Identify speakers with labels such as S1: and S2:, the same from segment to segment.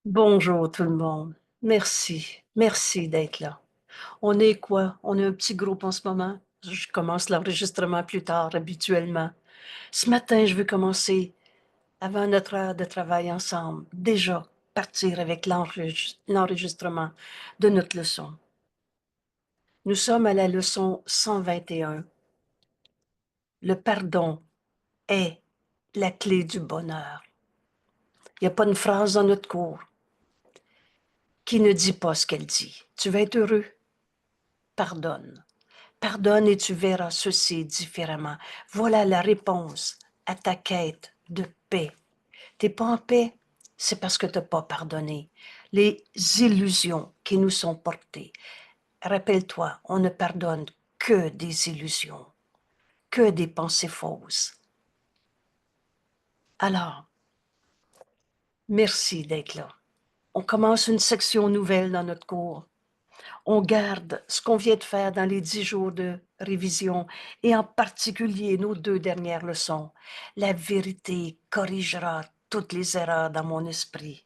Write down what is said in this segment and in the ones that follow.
S1: Bonjour tout le monde. Merci. Merci d'être là. On est quoi? On est un petit groupe en ce moment. Je commence l'enregistrement plus tard, habituellement. Ce matin, je veux commencer, avant notre heure de travail ensemble, déjà partir avec l'enregistrement de notre leçon. Nous sommes à la leçon 121. Le pardon est la clé du bonheur. Il n'y a pas une phrase dans notre cours qui ne dit pas ce qu'elle dit. Tu vas être heureux? Pardonne. Pardonne et tu verras ceci différemment. Voilà la réponse à ta quête de paix. T'es pas en paix, c'est parce que t'as pas pardonné. Les illusions qui nous sont portées. Rappelle-toi, on ne pardonne que des illusions, que des pensées fausses. Alors, merci d'être là. On commence une section nouvelle dans notre cours. On garde ce qu'on vient de faire dans les 10 jours de révision et en particulier nos 2 dernières leçons. La vérité corrigera toutes les erreurs dans mon esprit.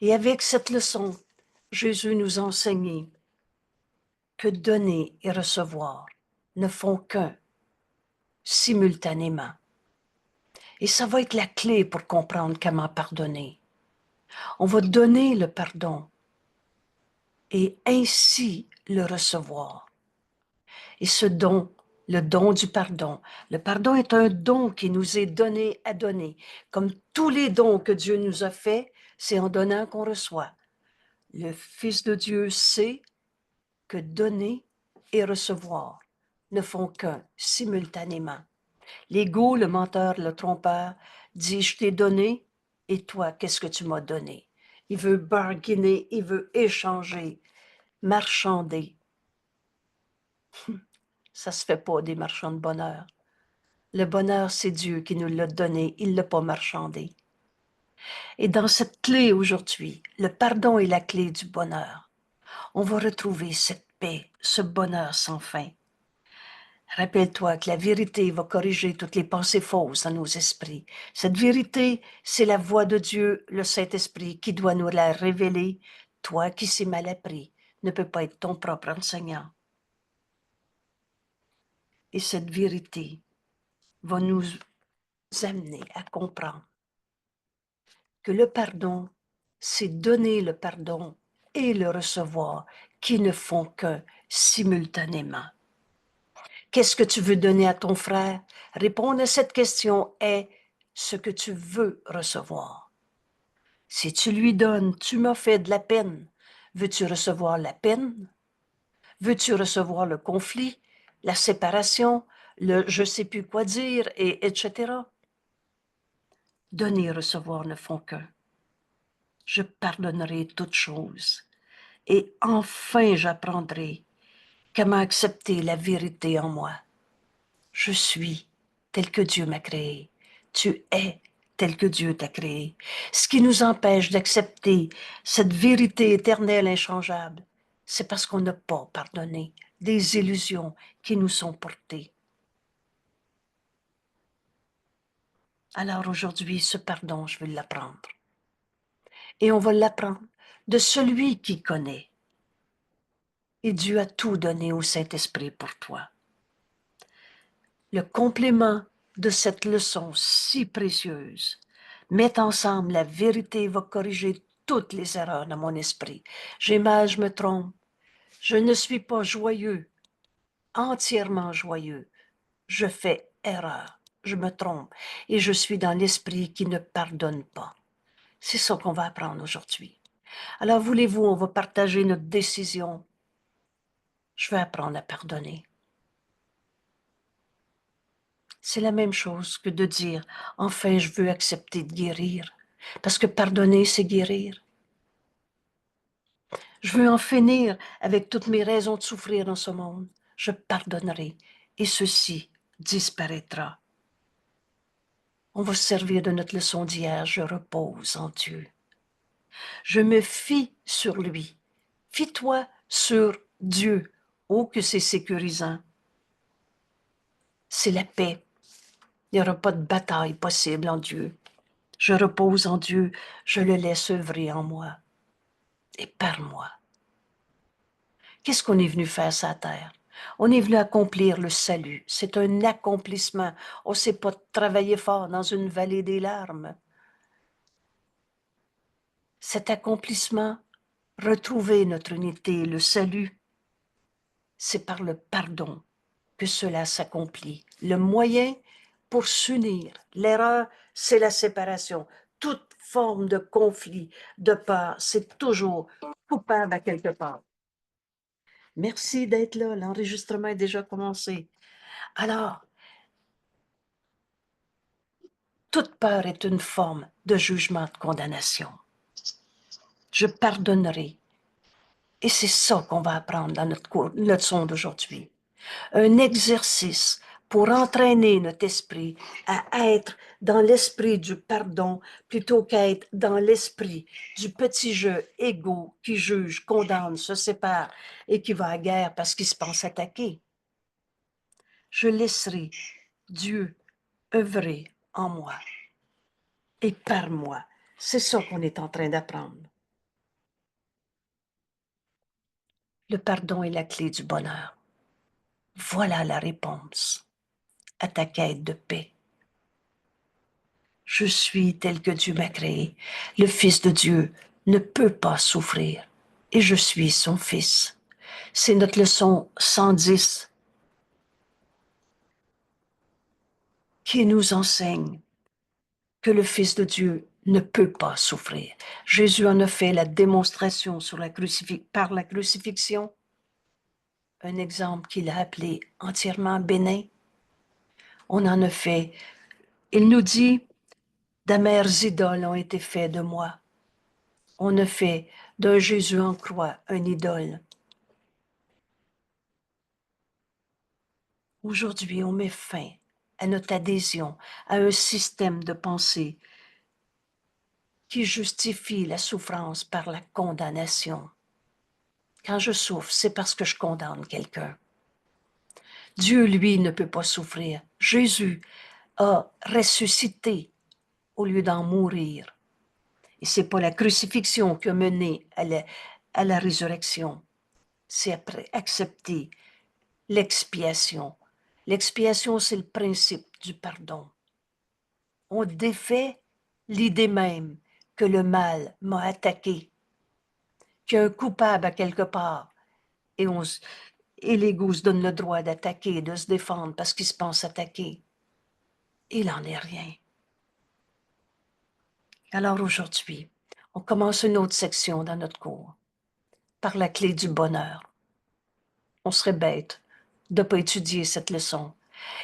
S1: Et avec cette leçon, Jésus nous a enseigné que donner et recevoir ne font qu'un simultanément. Et ça va être la clé pour comprendre comment pardonner. On va donner le pardon et ainsi le recevoir. Et ce don, le don du pardon, le pardon est un don qui nous est donné à donner. Comme tous les dons que Dieu nous a faits, c'est en donnant qu'on reçoit. Le Fils de Dieu sait que donner et recevoir ne font qu'un simultanément. L'ego, le menteur, le trompeur, dit, je t'ai donné, et toi, qu'est-ce que tu m'as donné? Il veut bargainer, il veut échanger, marchander. Ça se fait pas des marchands de bonheur. Le bonheur, c'est Dieu qui nous l'a donné, il ne l'a pas marchandé. Et dans cette clé aujourd'hui, le pardon est la clé du bonheur. On va retrouver cette paix, ce bonheur sans fin. Rappelle-toi que la vérité va corriger toutes les pensées fausses dans nos esprits. Cette vérité, c'est la voix de Dieu, le Saint-Esprit, qui doit nous la révéler. Toi qui sais mal appris, ne peux pas être ton propre enseignant. Et cette vérité va nous amener à comprendre que le pardon, c'est donner le pardon et le recevoir qui ne font qu'un simultanément. Qu'est-ce que tu veux donner à ton frère? Répondre à cette question est ce que tu veux recevoir. Si tu lui donnes, tu m'as fait de la peine. Veux-tu recevoir la peine? Veux-tu recevoir le conflit, la séparation, le je sais plus quoi dire, et etc. Donner et recevoir ne font qu'un. Je pardonnerai toutes choses. Et enfin j'apprendrai comment accepter la vérité en moi. Je suis tel que Dieu m'a créé. Tu es tel que Dieu t'a créé. Ce qui nous empêche d'accepter cette vérité éternelle inchangeable, c'est parce qu'on n'a pas pardonné des illusions qui nous sont portées. Alors aujourd'hui, ce pardon, je veux l'apprendre. Et on va l'apprendre de celui qui connaît. Et Dieu a tout donné au Saint-Esprit pour toi. Le complément de cette leçon si précieuse met ensemble la vérité va corriger toutes les erreurs dans mon esprit. J'ai mal, je me trompe. Je ne suis pas joyeux, entièrement joyeux. Je fais erreur, je me trompe et je suis dans l'esprit qui ne pardonne pas. C'est ça qu'on va apprendre aujourd'hui. Alors voulez-vous, on va partager notre décision. Je vais apprendre à pardonner. C'est la même chose que de dire, enfin, je veux accepter de guérir. Parce que pardonner, c'est guérir. Je veux en finir avec toutes mes raisons de souffrir dans ce monde. Je pardonnerai et ceci disparaîtra. On va se servir de notre leçon d'hier. Je repose en Dieu. Je me fie sur lui. Fie-toi sur Dieu. Oh, que c'est sécurisant. C'est la paix. Il n'y aura pas de bataille possible en Dieu. Je repose en Dieu, je le laisse œuvrer en moi et par moi. Qu'est-ce qu'on est venu faire sur la terre? On est venu accomplir le salut. C'est un accomplissement. On ne sait pas travailler fort dans une vallée des larmes. Cet accomplissement, retrouver notre unité, le salut, c'est par le pardon que cela s'accomplit. Le moyen pour s'unir. L'erreur, c'est la séparation. Toute forme de conflit, de peur, c'est toujours coupable à quelque part. Merci d'être là. L'enregistrement est déjà commencé. Alors, toute peur est une forme de jugement, de condamnation. Je pardonnerai. Et c'est ça qu'on va apprendre dans notre leçon d'aujourd'hui. Un exercice pour entraîner notre esprit à être dans l'esprit du pardon plutôt qu'à être dans l'esprit du petit jeu égaux qui juge, condamne, se sépare et qui va à guerre parce qu'il se pense attaquer. Je laisserai Dieu œuvrer en moi et par moi. C'est ça qu'on est en train d'apprendre. Le pardon est la clé du bonheur. Voilà la réponse à ta quête de paix. Je suis tel que Dieu m'a créé. Le Fils de Dieu ne peut pas souffrir et je suis son Fils. C'est notre leçon 110 qui nous enseigne que le Fils de Dieu ne peut pas souffrir. Jésus en a fait la démonstration par la crucifixion, un exemple qu'il a appelé entièrement bénin. On en a fait. Il nous dit, d'amères idoles ont été faits de moi. On a fait d'un Jésus en croix un idole. Aujourd'hui, on met fin à notre adhésion à un système de pensée qui justifie la souffrance par la condamnation. Quand je souffre, c'est parce que je condamne quelqu'un. Dieu, lui, ne peut pas souffrir. Jésus a ressuscité au lieu d'en mourir. Et c'est pas la crucifixion qui a mené à la résurrection. C'est après accepter l'expiation. L'expiation, c'est le principe du pardon. On défait l'idée même que le mal m'a attaqué, qu'il y a un coupable à quelque part, et, et l'ego se donne le droit d'attaquer, de se défendre parce qu'il se pense attaqué. Il n'en est rien. Alors aujourd'hui, on commence une autre section dans notre cours, par la clé du bonheur. On serait bête de ne pas étudier cette leçon.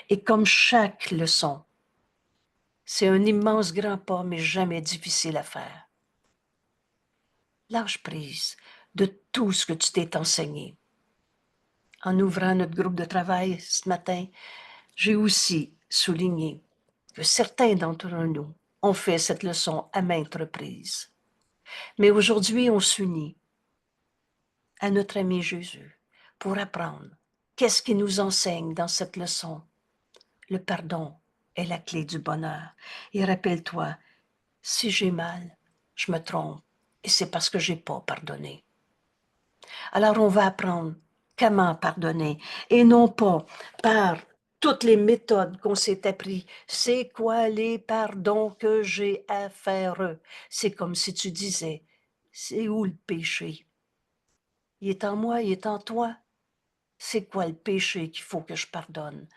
S1: Et comme chaque leçon, c'est un immense grand pas, mais jamais difficile à faire. Lâche prise de tout ce que tu t'es enseigné. En ouvrant notre groupe de travail ce matin, j'ai aussi souligné que certains d'entre nous ont fait cette leçon à maintes reprises. Mais aujourd'hui, on s'unit à notre ami Jésus pour apprendre qu'est-ce qu'il nous enseigne dans cette leçon. Le pardon est la clé du bonheur. Et rappelle-toi, si j'ai mal, je me trompe et c'est parce que j'ai pas pardonné. Alors on va apprendre comment pardonner et non pas par toutes les méthodes qu'on s'est appris. C'est quoi les pardons que j'ai à faire? C'est comme si tu disais, c'est où le péché? Il est en moi, il est en toi. C'est quoi le péché qu'il faut que je pardonne?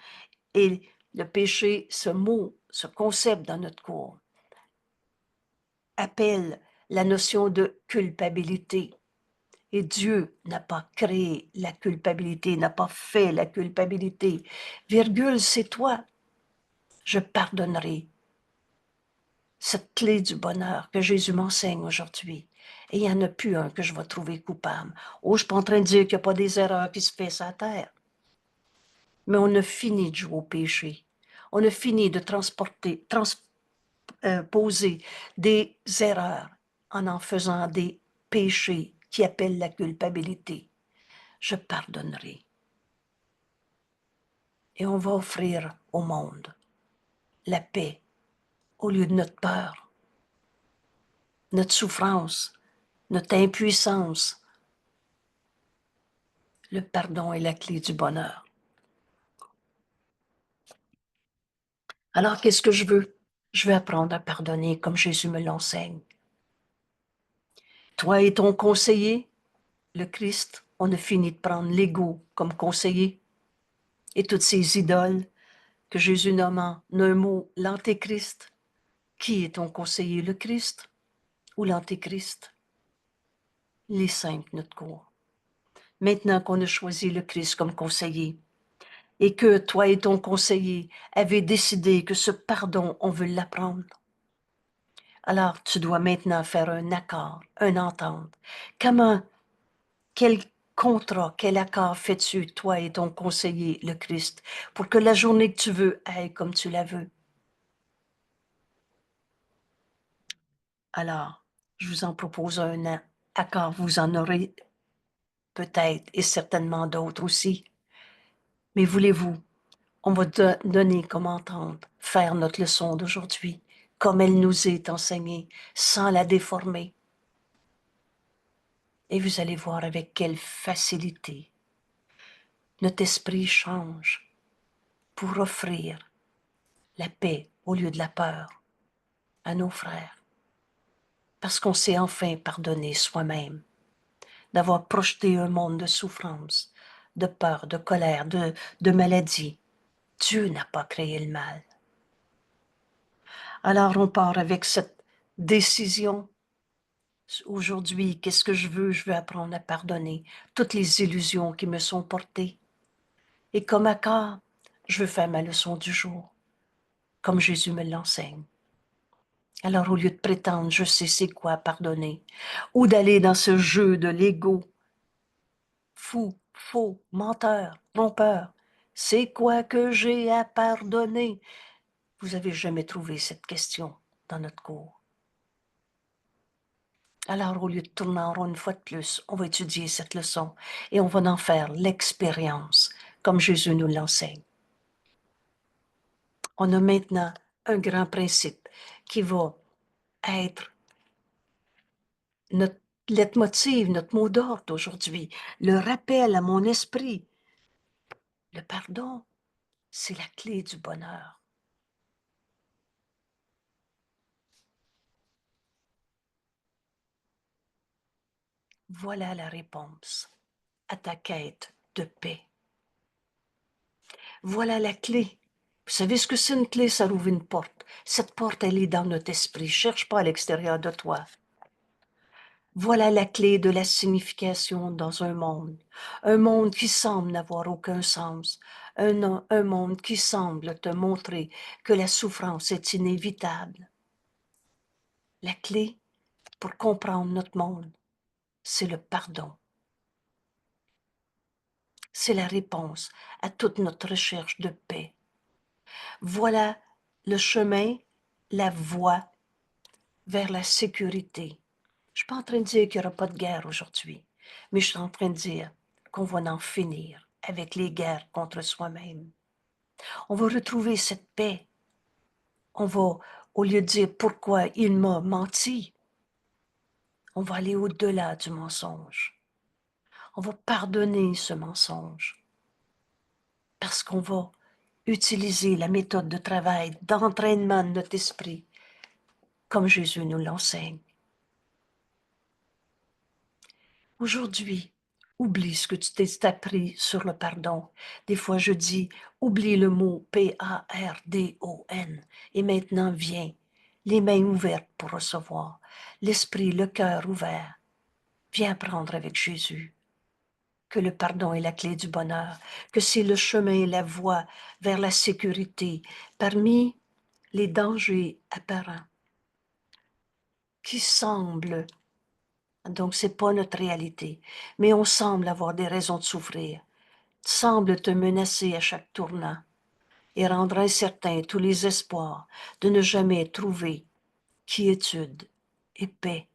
S1: Et le péché, ce mot, ce concept dans notre cours, appelle la notion de culpabilité. Et Dieu n'a pas créé la culpabilité, n'a pas fait la culpabilité. Virgule, c'est toi. Je pardonnerai. Cette clé du bonheur que Jésus m'enseigne aujourd'hui. Et il n'y en a plus un que je vais trouver coupable. Oh, je ne suis pas en train de dire qu'il n'y a pas des erreurs qui se font sur la terre. Mais on a fini de jouer au péché. On a fini de poser des erreurs en faisant des péchés qui appellent la culpabilité. Je pardonnerai. Et on va offrir au monde la paix au lieu de notre peur. notre souffrance, notre impuissance. Le pardon est la clé du bonheur. Alors, qu'est-ce que je veux? Je veux apprendre à pardonner comme Jésus me l'enseigne. Toi et ton conseiller, le Christ, on a fini de prendre l'ego comme conseiller et toutes ces idoles que Jésus nomme en un mot l'antéchrist. Qui est ton conseiller, le Christ ou l'antéchrist? Les saints de notre cour. Maintenant qu'on a choisi le Christ comme conseiller et que toi et ton conseiller avez décidé que ce pardon, on veut l'apprendre, alors tu dois maintenant faire un accord, une entente. Comment, quel contrat, quel accord fais-tu, toi et ton conseiller, le Christ, pour que la journée que tu veux aille comme tu la veux? Alors, je vous en propose un accord, vous en aurez peut-être et certainement d'autres aussi. Mais voulez-vous, on va donner comme entendre, faire notre leçon d'aujourd'hui, comme elle nous est enseignée, sans la déformer. Et vous allez voir avec quelle facilité notre esprit change pour offrir la paix au lieu de la peur à nos frères. Parce qu'on s'est enfin pardonné soi-même d'avoir projeté un monde de souffrance, de peur, de colère, de maladie. Dieu n'a pas créé le mal. Alors on part avec cette décision. Aujourd'hui, qu'est-ce que je veux? Je veux apprendre à pardonner toutes les illusions qui me sont portées. Et comme accord, je veux faire ma leçon du jour, comme Jésus me l'enseigne. Alors, au lieu de prétendre, je sais c'est quoi pardonner, ou d'aller dans ce jeu de l'ego, fou, faux, menteur, trompeur, c'est quoi que j'ai à pardonner? Vous avez jamais trouvé cette question dans notre cours. Alors, au lieu de tourner en rond une fois de plus, on va étudier cette leçon et on va en faire l'expérience, comme Jésus nous l'enseigne. On a maintenant un grand principe qui va être notre leitmotiv, notre mot d'ordre d'aujourd'hui, le rappel à mon esprit. Le pardon, c'est la clé du bonheur. Voilà la réponse à ta quête de paix. Voilà la clé. Vous savez ce que c'est une clé? Ça ouvre une porte. Cette porte, elle est dans notre esprit. Cherche pas à l'extérieur de toi. Voilà la clé de la signification dans un monde qui semble n'avoir aucun sens, un monde qui semble te montrer que la souffrance est inévitable. La clé pour comprendre notre monde, c'est le pardon. C'est la réponse à toute notre recherche de paix. Voilà le chemin, la voie vers la sécurité. Je ne suis pas en train de dire qu'il n'y aura pas de guerre aujourd'hui, mais je suis en train de dire qu'on va en finir avec les guerres contre soi-même. On va retrouver cette paix. On va, au lieu de dire pourquoi il m'a menti, on va aller au-delà du mensonge. On va pardonner ce mensonge parce qu'on va utiliser la méthode de travail, d'entraînement de notre esprit, comme Jésus nous l'enseigne. Aujourd'hui, oublie ce que tu t'es appris sur le pardon. Des fois, je dis, oublie le mot P-A-R-D-O-N. Et maintenant, viens, les mains ouvertes pour recevoir, l'esprit, le cœur ouvert. Viens apprendre avec Jésus que le pardon est la clé du bonheur, que c'est le chemin et la voie vers la sécurité parmi les dangers apparents qui semblent. Donc, c'est pas notre réalité. Mais on semble avoir des raisons de souffrir, semble te menacer à chaque tournant et rendre incertain tous les espoirs de ne jamais trouver quiétude et paix.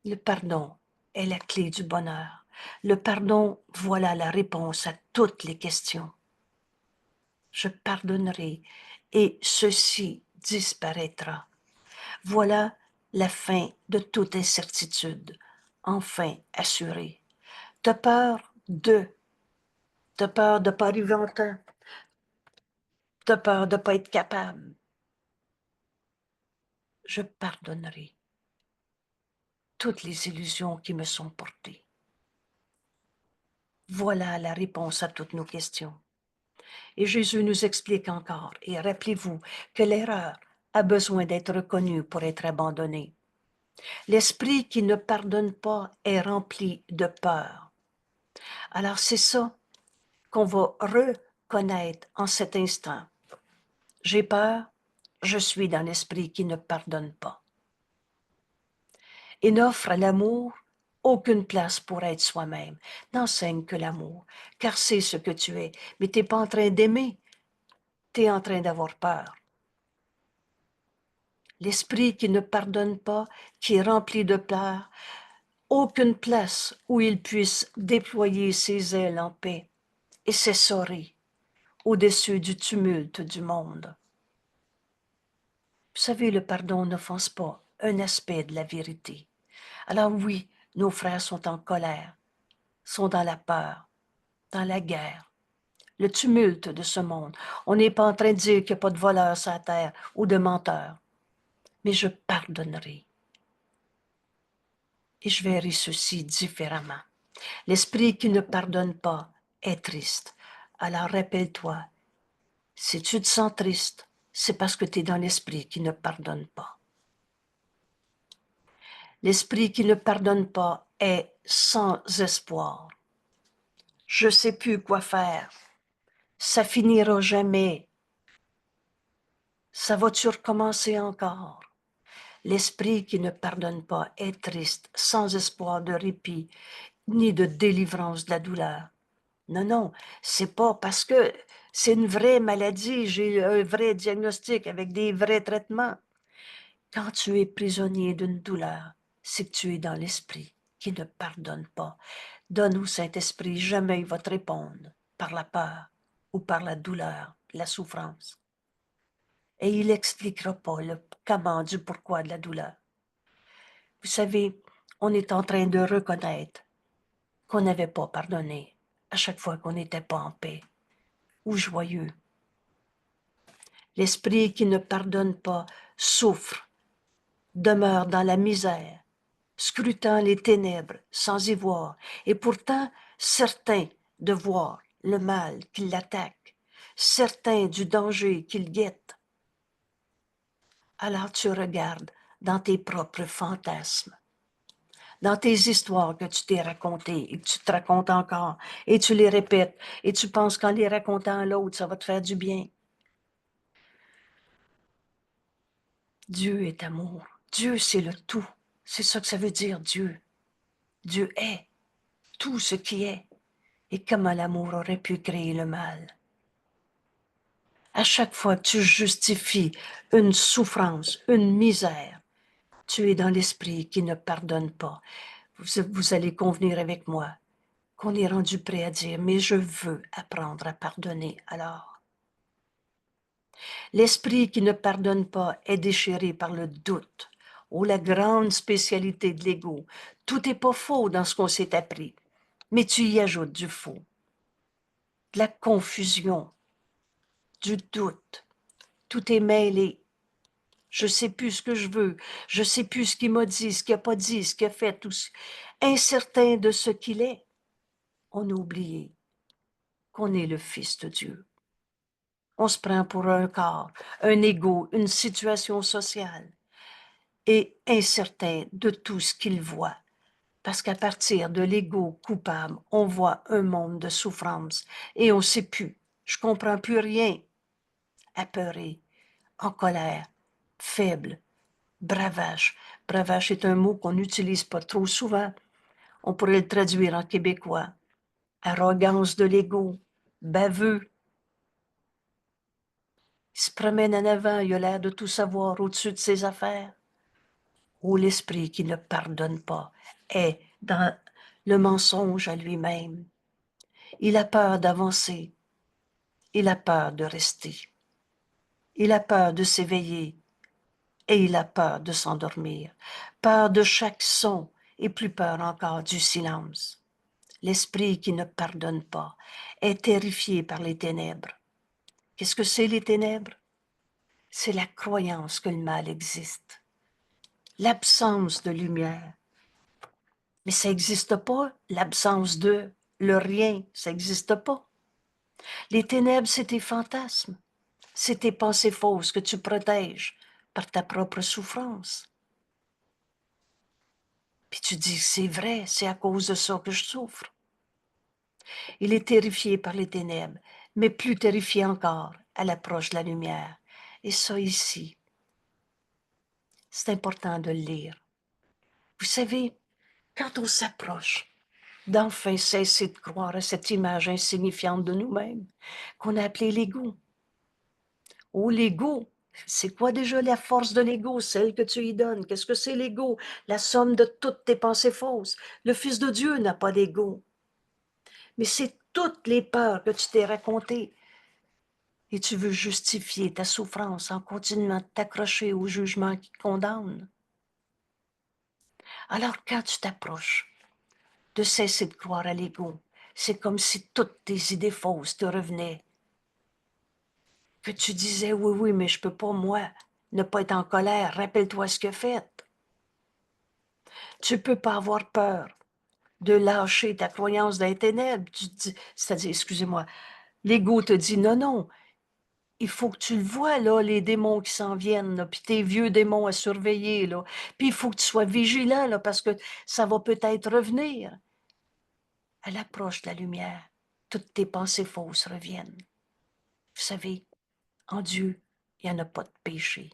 S1: Le pardon est la clé du bonheur. Le pardon, voilà la réponse à toutes les questions. Je pardonnerai et ceci disparaîtra. Voilà la fin de toute incertitude, enfin assurée. T'as peur t'as peur de pas arriver en temps, t'as peur de pas être capable. Je pardonnerai toutes les illusions qui me sont portées. Voilà la réponse à toutes nos questions. Et Jésus nous explique encore, et rappelez-vous que l'erreur a besoin d'être reconnue pour être abandonnée. L'esprit qui ne pardonne pas est rempli de peur. Alors c'est ça qu'on va reconnaître en cet instant. J'ai peur, je suis dans l'esprit qui ne pardonne pas. Et n'offre à l'amour aucune place pour être soi-même. N'enseigne que l'amour, car c'est ce que tu es. Mais tu n'es pas en train d'aimer, tu es en train d'avoir peur. L'esprit qui ne pardonne pas, qui est rempli de peur, aucune place où il puisse déployer ses ailes en paix et s'essorer au-dessus du tumulte du monde. Vous savez, le pardon n'offense pas un aspect de la vérité. Alors oui, nos frères sont en colère, sont dans la peur, dans la guerre, le tumulte de ce monde. On n'est pas en train de dire qu'il n'y a pas de voleurs sur la terre ou de menteurs, mais je pardonnerai. Et je verrai ceci différemment. L'esprit qui ne pardonne pas est triste. Alors rappelle-toi, si tu te sens triste, c'est parce que tu es dans l'esprit qui ne pardonne pas. L'esprit qui ne pardonne pas est sans espoir. Je ne sais plus quoi faire. Ça finira jamais. Ça va-tu recommencer encore? L'esprit qui ne pardonne pas est triste, sans espoir de répit, ni de délivrance de la douleur. Non, non, c'est pas parce que c'est une vraie maladie, j'ai un vrai diagnostic avec des vrais traitements. Quand tu es prisonnier d'une douleur, c'est que tu es dans l'esprit qui ne pardonne pas. Donne au Saint-Esprit, jamais il va te répondre par la peur ou par la douleur, la souffrance. Et il n'expliquera pas le comment du pourquoi de la douleur. Vous savez, on est en train de reconnaître qu'on n'avait pas pardonné à chaque fois qu'on n'était pas en paix ou joyeux. L'esprit qui ne pardonne pas souffre, demeure dans la misère, scrutant les ténèbres sans y voir, et pourtant certain de voir le mal qui l'attaque, certain du danger qu'il guette. Alors tu regardes dans tes propres fantasmes, dans tes histoires que tu t'es racontées et que tu te racontes encore, et tu les répètes, et tu penses qu'en les racontant à l'autre, ça va te faire du bien. Dieu est amour. Dieu, c'est le tout. C'est ça que ça veut dire, Dieu. Dieu est tout ce qui est. Et comment l'amour aurait pu créer le mal? À chaque fois que tu justifies une souffrance, une misère, tu es dans l'esprit qui ne pardonne pas. Vous allez convenir avec moi qu'on est rendu prêt à dire, mais je veux apprendre à pardonner alors. L'esprit qui ne pardonne pas est déchiré par le doute. Oh, la grande spécialité de l'ego. Tout n'est pas faux dans ce qu'on s'est appris, mais tu y ajoutes du faux, de la confusion, du doute. Tout est mêlé. Je ne sais plus ce que je veux. Je ne sais plus ce qu'il m'a dit, ce qu'il n'a pas dit, ce qu'il a fait. Tout incertain de ce qu'il est. On a oublié qu'on est le Fils de Dieu. On se prend pour un corps, un ego, une situation sociale. Et incertain de tout ce qu'il voit. Parce qu'à partir de l'ego coupable, on voit un monde de souffrance et on ne sait plus. Je ne comprends plus rien. Apeuré, en colère, faible, bravache. Bravache est un mot qu'on n'utilise pas trop souvent. On pourrait le traduire en québécois. Arrogance de l'ego, baveux. Il se promène en avant, il a l'air de tout savoir au-dessus de ses affaires. Ou l'esprit qui ne pardonne pas est dans le mensonge à lui-même. Il a peur d'avancer. Il a peur de rester. Il a peur de s'éveiller et il a peur de s'endormir, peur de chaque son et plus peur encore du silence. L'esprit qui ne pardonne pas est terrifié par les ténèbres. Qu'est-ce que c'est les ténèbres? C'est la croyance que le mal existe, l'absence de lumière. Mais ça n'existe pas, l'absence de, le rien, ça n'existe pas. Les ténèbres, c'est tes fantasmes, c'est tes pensées fausses que tu protèges par ta propre souffrance. Puis tu dis, c'est vrai, c'est à cause de ça que je souffre. Il est terrifié par les ténèbres, mais plus terrifié encore à l'approche de la lumière. Et ça ici, c'est important de le lire. Vous savez, quand on s'approche d'enfin cesser de croire à cette image insignifiante de nous-mêmes qu'on a appelée l'ego. Oh, l'ego, c'est quoi déjà la force de l'ego, celle que tu y donnes? Qu'est-ce que c'est l'ego? La somme de toutes tes pensées fausses. Le Fils de Dieu n'a pas d'ego. Mais c'est toutes les peurs que tu t'es racontées. Et tu veux justifier ta souffrance en continuant de t'accrocher au jugement qui te condamne. Alors quand tu t'approches de cesser de croire à l'ego, c'est comme si toutes tes idées fausses te revenaient. Que tu disais, oui, oui, mais je peux pas, moi, ne pas être en colère. Rappelle-toi ce que fait. Tu peux pas avoir peur de lâcher ta croyance dans les ténèbres. C'est-à-dire, excusez-moi, l'ego te dit, non, non, il faut que tu le vois, là, les démons qui s'en viennent, là, puis tes vieux démons à surveiller, là. Puis il faut que tu sois vigilant, là, parce que ça va peut-être revenir. À l'approche de la lumière, toutes tes pensées fausses reviennent. Vous savez, en Dieu, il n'y en a pas de péché.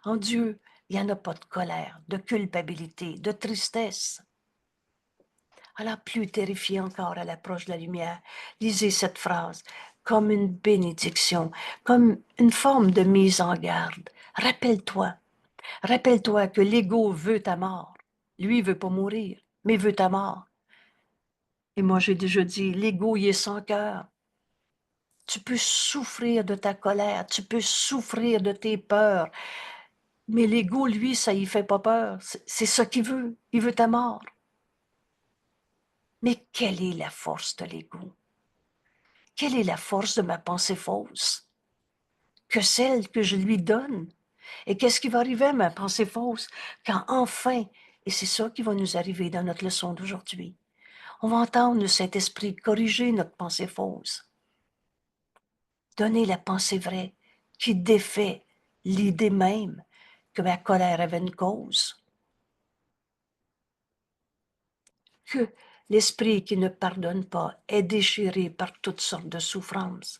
S1: En Dieu, il n'y en a pas de colère, de culpabilité, de tristesse. Alors, plus terrifié encore à l'approche de la lumière, lisez cette phrase comme une bénédiction, comme une forme de mise en garde. Rappelle-toi que l'ego veut ta mort. Lui, il veut pas mourir, mais il veut ta mort. Et moi, j'ai déjà dit, l'ego, il est sans cœur. Tu peux souffrir de ta colère, tu peux souffrir de tes peurs, mais l'ego, lui, ça y fait pas peur. C'est ça qu'il veut. Il veut ta mort. Mais quelle est la force de l'ego? Quelle est la force de ma pensée fausse? Que celle que je lui donne. Et qu'est-ce qui va arriver à ma pensée fausse quand enfin, et c'est ça qui va nous arriver dans notre leçon d'aujourd'hui, on va entendre le Saint-Esprit corriger notre pensée fausse. Donner la pensée vraie qui défait l'idée même que ma colère avait une cause. Que l'esprit qui ne pardonne pas est déchiré par toutes sortes de souffrances.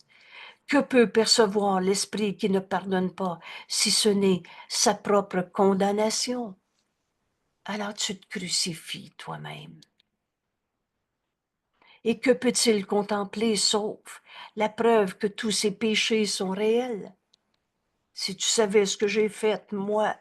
S1: Que peut percevoir l'esprit qui ne pardonne pas si ce n'est sa propre condamnation? Alors tu te crucifies toi-même. Et que peut-il contempler sauf la preuve que tous ses péchés sont réels? Si tu savais ce que j'ai fait, moi,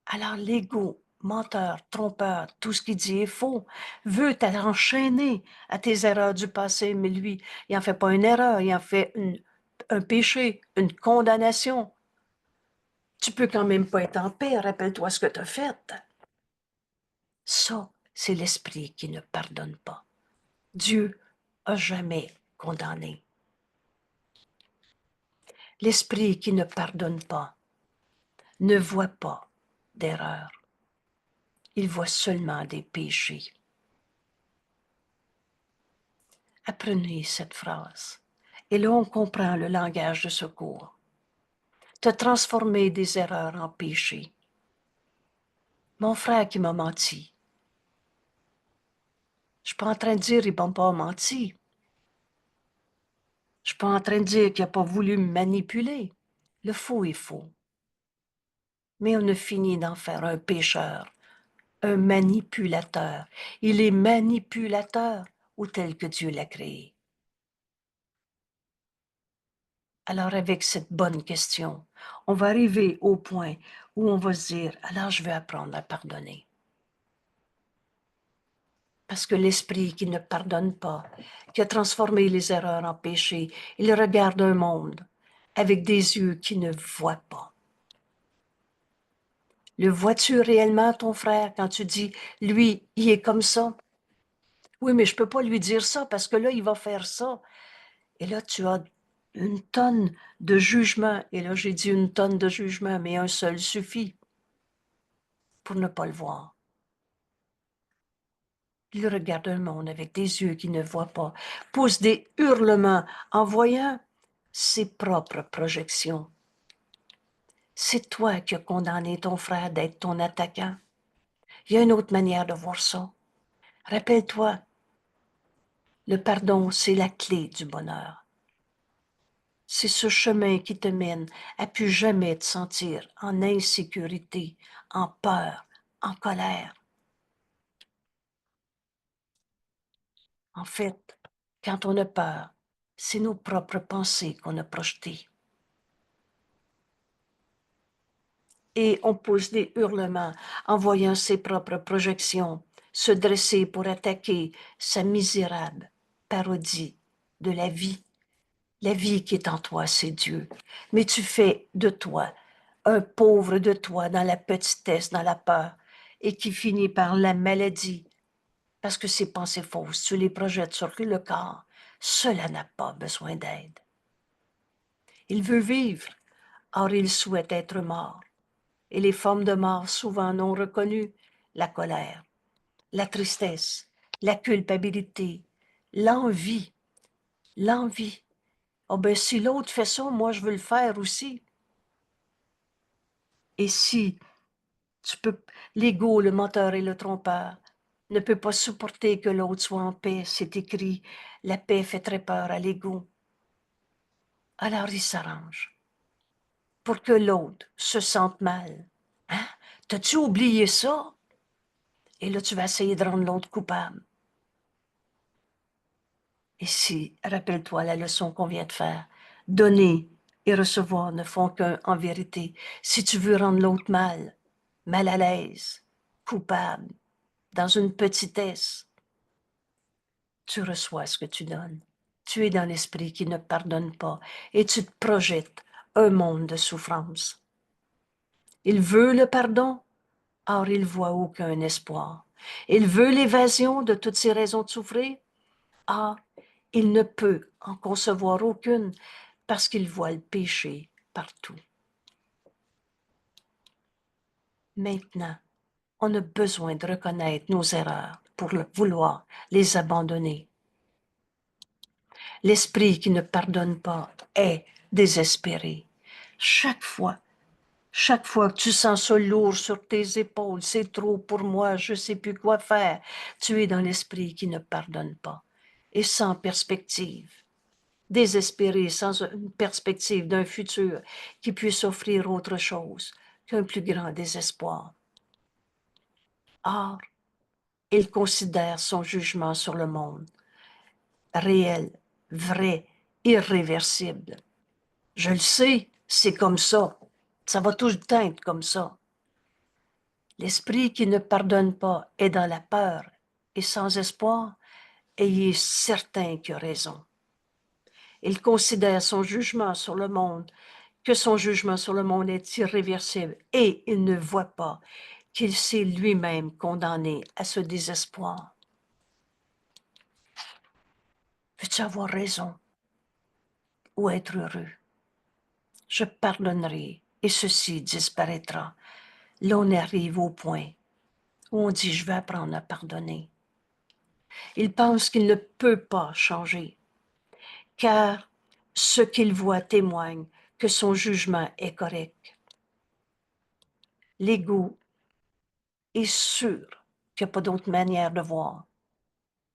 S1: alors l'ego, menteur, trompeur, tout ce qu'il dit est faux, veut t'enchaîner à tes erreurs du passé, mais lui, il n'en fait pas une erreur, il en fait un péché, une condamnation. Tu peux quand même pas être en paix, rappelle-toi ce que tu as fait. Ça, c'est l'esprit qui ne pardonne pas. Dieu a jamais condamné. L'esprit qui ne pardonne pas ne voit pas d'erreur. Il voit seulement des péchés. Apprenez cette phrase. Et là, on comprend le langage de secours. Te transformer des erreurs en péchés. Mon frère qui m'a menti. Je ne suis pas en train de dire qu'il m'a pas menti. Je ne suis pas en train de dire qu'il n'a pas voulu me manipuler. Le faux est faux. Mais on a fini d'en faire un pécheur, un manipulateur. Il est manipulateur ou tel que Dieu l'a créé. Alors avec cette bonne question, on va arriver au point où on va se dire, alors je vais apprendre à pardonner. Parce que l'esprit qui ne pardonne pas, qui a transformé les erreurs en péché, il regarde un monde avec des yeux qui ne voient pas. Le vois-tu réellement, ton frère, quand tu dis, lui, il est comme ça? Oui, mais je peux pas lui dire ça parce que là, il va faire ça. Et là, tu as une tonne de jugement. Et là, j'ai dit une tonne de jugement, mais un seul suffit pour ne pas le voir. Il regarde le monde avec des yeux qu'il ne voit pas, pousse des hurlements en voyant ses propres projections. C'est toi qui as condamné ton frère d'être ton attaquant. Il y a une autre manière de voir ça. Rappelle-toi, le pardon, c'est la clé du bonheur. C'est ce chemin qui te mène à plus jamais te sentir en insécurité, en peur, en colère. En fait, quand on a peur, c'est nos propres pensées qu'on a projetées. Et on pousse des hurlements en voyant ses propres projections se dresser pour attaquer sa misérable parodie de la vie. La vie qui est en toi, c'est Dieu. Mais tu fais de toi un pauvre de toi dans la petitesse, dans la peur, et qui finit par la maladie, parce que ces pensées fausses, tu les projettes sur le corps. Cela n'a pas besoin d'aide. Il veut vivre, or il souhaite être mort. Et les formes de mort souvent non reconnues, la colère, la tristesse, la culpabilité, l'envie, l'envie. Oh ben si l'autre fait ça, moi je veux le faire aussi. Et si tu peux, l'ego, le menteur et le trompeur ne peut pas supporter que l'autre soit en paix, c'est écrit, la paix fait très peur à l'ego. Alors il s'arrange pour que l'autre se sente mal. Hein? T'as-tu oublié ça? Et là, tu vas essayer de rendre l'autre coupable. Et si, rappelle-toi la leçon qu'on vient de faire, donner et recevoir ne font qu'un en vérité. Si tu veux rendre l'autre mal à l'aise, coupable, dans une petitesse, tu reçois ce que tu donnes. Tu es dans l'esprit qui ne pardonne pas et tu te projettes un monde de souffrance. Il veut le pardon, or il voit aucun espoir. Il veut l'évasion de toutes ces raisons de souffrir, or il ne peut en concevoir aucune parce qu'il voit le péché partout. Maintenant, on a besoin de reconnaître nos erreurs pour vouloir les abandonner. L'esprit qui ne pardonne pas est désespéré. Chaque fois que tu sens ça lourd sur tes épaules, c'est trop pour moi, je ne sais plus quoi faire, tu es dans l'esprit qui ne pardonne pas et sans perspective. Désespéré, sans une perspective d'un futur qui puisse offrir autre chose qu'un plus grand désespoir. Or, il considère son jugement sur le monde réel, vrai, irréversible. Je le sais, c'est comme ça. Ça va tout le temps être comme ça. L'esprit qui ne pardonne pas est dans la peur et sans espoir, et il est certain qu'il a raison. Il considère son jugement sur le monde, que son jugement sur le monde est irréversible, et il ne voit pas qu'il s'est lui-même condamné à ce désespoir. Veux-tu avoir raison ou être heureux? Je pardonnerai et ceci disparaîtra. Là, on arrive au point où on dit, je vais apprendre à pardonner. Il pense qu'il ne peut pas changer, car ce qu'il voit témoigne que son jugement est correct. L'ego est sûr qu'il n'y a pas d'autre manière de voir.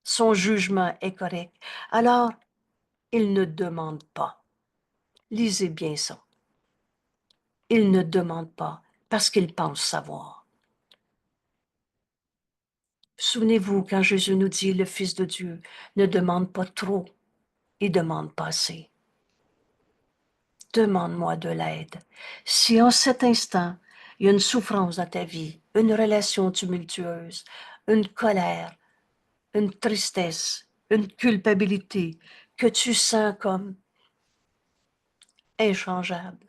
S1: Son jugement est correct. Alors, il ne demande pas. Lisez bien ça. Il ne demande pas parce qu'il pense savoir. Souvenez-vous quand Jésus nous dit, le Fils de Dieu ne demande pas trop, il demande pas assez. Demande-moi de l'aide. Si en cet instant, il y a une souffrance dans ta vie, une relation tumultueuse, une colère, une tristesse, une culpabilité que tu sens comme inchangeable,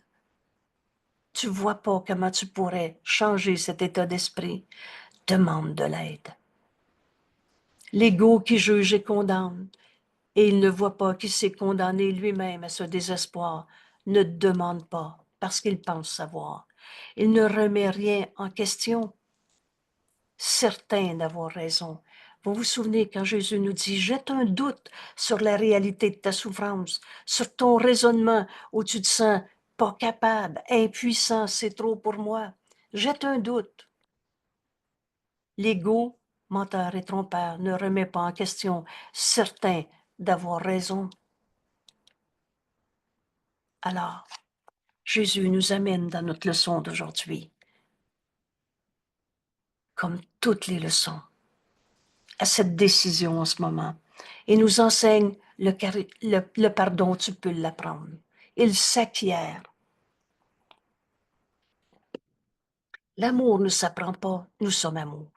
S1: tu vois pas comment tu pourrais changer cet état d'esprit, demande de l'aide. L'ego qui juge et condamne, et il ne voit pas qu'il s'est condamné lui-même à ce désespoir, ne demande pas parce qu'il pense savoir. Il ne remet rien en question, certain d'avoir raison. Vous vous souvenez quand Jésus nous dit, jette un doute sur la réalité de ta souffrance, sur ton raisonnement où tu te sens pas capable, impuissant, c'est trop pour moi. Jette un doute. L'ego, menteur et trompeur, ne remet pas en question, certain d'avoir raison. Alors, Jésus nous amène dans notre leçon d'aujourd'hui, comme toutes les leçons, à cette décision en ce moment, et nous enseigne le pardon, tu peux l'apprendre. Il s'acquiert. L'amour ne s'apprend pas, nous sommes amour.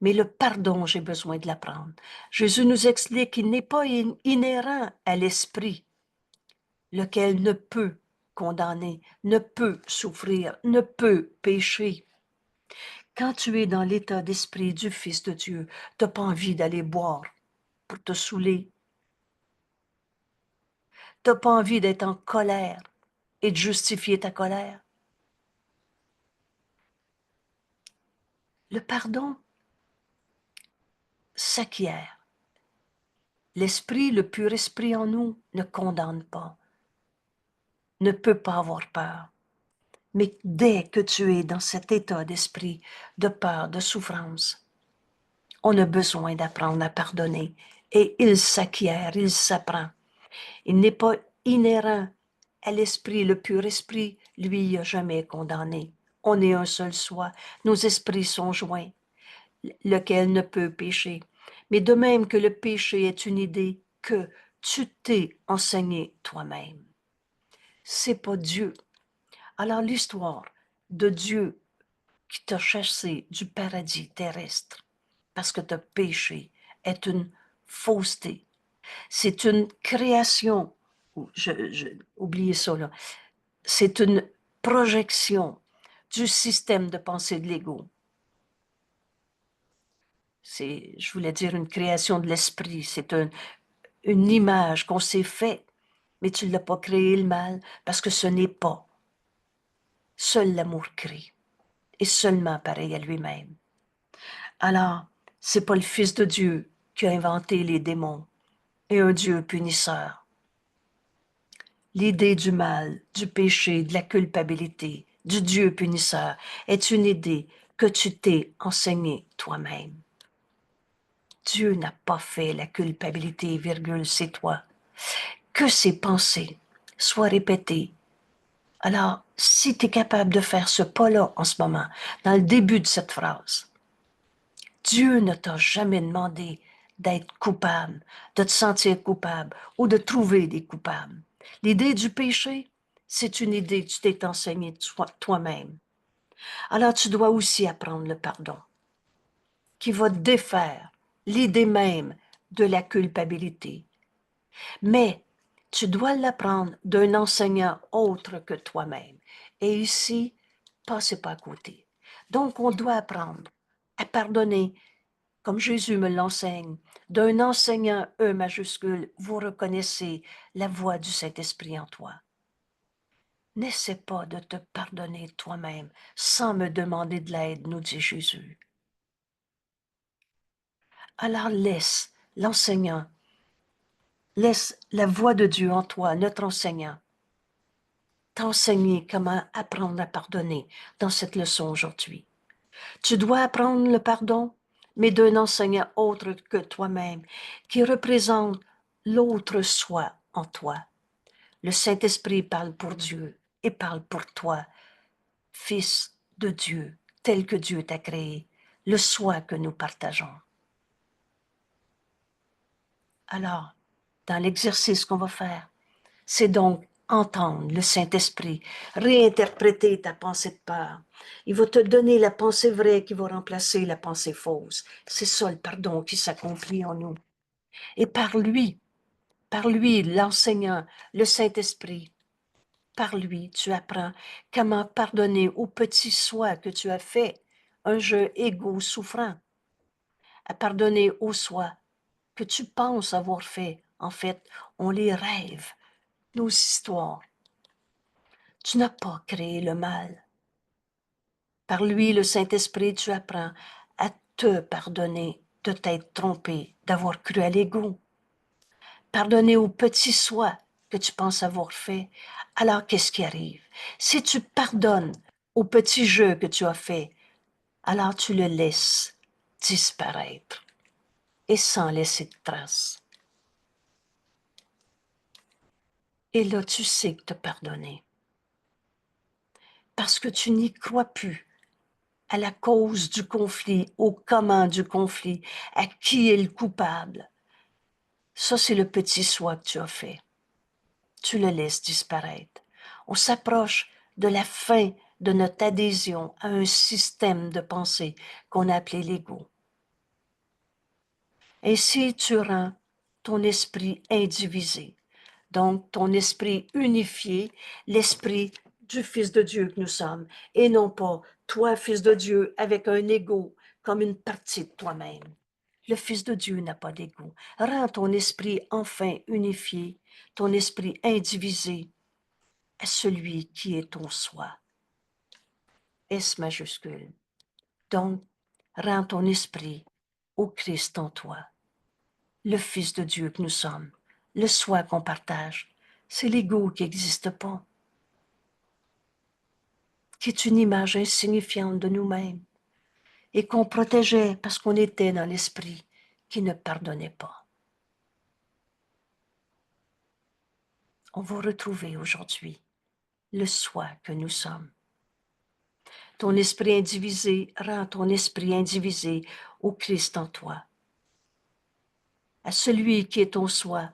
S1: Mais le pardon, j'ai besoin de l'apprendre. Jésus nous explique qu'il n'est pas inhérent à l'esprit, lequel ne peut condamner, ne peut souffrir, ne peut pécher. Quand tu es dans l'état d'esprit du Fils de Dieu, tu n'as pas envie d'aller boire pour te saouler. Tu n'as pas envie d'être en colère et de justifier ta colère. Le pardon s'acquiert. L'esprit, le pur esprit en nous, ne condamne pas, ne peut pas avoir peur. Mais dès que tu es dans cet état d'esprit de peur, de souffrance, on a besoin d'apprendre à pardonner. Et il s'acquiert, il s'apprend. Il n'est pas inhérent à l'esprit, le pur esprit, lui, il n'a jamais condamné. On est un seul soi, nos esprits sont joints, lequel ne peut pécher. Mais de même que le péché est une idée que tu t'es enseigné toi-même. C'est pas Dieu. Alors l'histoire de Dieu qui t'a chassé du paradis terrestre parce que tu as péché est une fausseté. C'est une création, oubliez ça là, c'est une projection du système de pensée de l'ego. Je voulais dire une création de l'esprit, c'est une image qu'on s'est faite, mais tu ne l'as pas créé le mal parce que ce n'est pas. Seul l'amour crée, et seulement pareil à lui-même. Alors, c'est pas le Fils de Dieu qui a inventé les démons et un Dieu punisseur. L'idée du mal, du péché, de la culpabilité, du Dieu punisseur est une idée que tu t'es enseignée toi-même. Dieu n'a pas fait la culpabilité, virgule, c'est toi. Que ces pensées soient répétées. Alors, si tu es capable de faire ce pas-là en ce moment, dans le début de cette phrase, Dieu ne t'a jamais demandé d'être coupable, de te sentir coupable ou de trouver des coupables. L'idée du péché, c'est une idée que tu t'es enseignée toi-même. Alors tu dois aussi apprendre le pardon, qui va défaire l'idée même de la culpabilité. Mais tu dois l'apprendre d'un enseignant autre que toi-même. Et ici, passez pas à côté. Donc, on doit apprendre à pardonner comme Jésus me l'enseigne, d'un enseignant E majuscule, vous reconnaissez la voix du Saint-Esprit en toi. N'essaie pas de te pardonner toi-même sans me demander de l'aide, nous dit Jésus. Alors laisse l'enseignant, laisse la voix de Dieu en toi, notre enseignant, t'enseigner comment apprendre à pardonner dans cette leçon aujourd'hui. Tu dois apprendre le pardon, mais d'un enseignant autre que toi-même, qui représente l'autre soi en toi. Le Saint-Esprit parle pour Dieu et parle pour toi, Fils de Dieu, tel que Dieu t'a créé, le soi que nous partageons. Alors, dans l'exercice qu'on va faire, c'est donc entendre le Saint-Esprit, réinterpréter ta pensée de peur. Il va te donner la pensée vraie qui va remplacer la pensée fausse. C'est ça le pardon qui s'accomplit en nous. Et par lui, l'enseignant, le Saint-Esprit, par lui, tu apprends comment pardonner au petit soi que tu as fait, un jeu égaux souffrant, à pardonner au soi que tu penses avoir fait. En fait, on les rêve, nos histoires. Tu n'as pas créé le mal. Par lui, le Saint-Esprit, tu apprends à te pardonner de t'être trompé, d'avoir cru à l'ego. Pardonner au petit soi que tu penses avoir fait. Alors, qu'est-ce qui arrive? Si tu pardonnes au petit jeu que tu as fait, alors tu le laisses disparaître et sans laisser de traces. Et là, tu sais que te pardonner. Parce que tu n'y crois plus à la cause du conflit, au comment du conflit, à qui est le coupable. Ça, c'est le petit soi que tu as fait. Tu le laisses disparaître. On s'approche de la fin de notre adhésion à un système de pensée qu'on a appelé l'ego. Ainsi, tu rends ton esprit indivisé, donc ton esprit unifié, l'esprit du Fils de Dieu que nous sommes, et non pas toi, Fils de Dieu, avec un ego comme une partie de toi-même. Le Fils de Dieu n'a pas d'ego. Rends ton esprit enfin unifié, ton esprit indivisé à celui qui est ton soi. S majuscule. Donc, rends ton esprit au Christ en toi, le Fils de Dieu que nous sommes, le soi qu'on partage. C'est l'ego qui n'existe pas, qui est une image insignifiante de nous-mêmes et qu'on protégeait parce qu'on était dans l'esprit qui ne pardonnait pas. On va retrouver aujourd'hui le soi que nous sommes. Ton esprit indivisé rend ton esprit indivisé au Christ en toi, à celui qui est ton soi,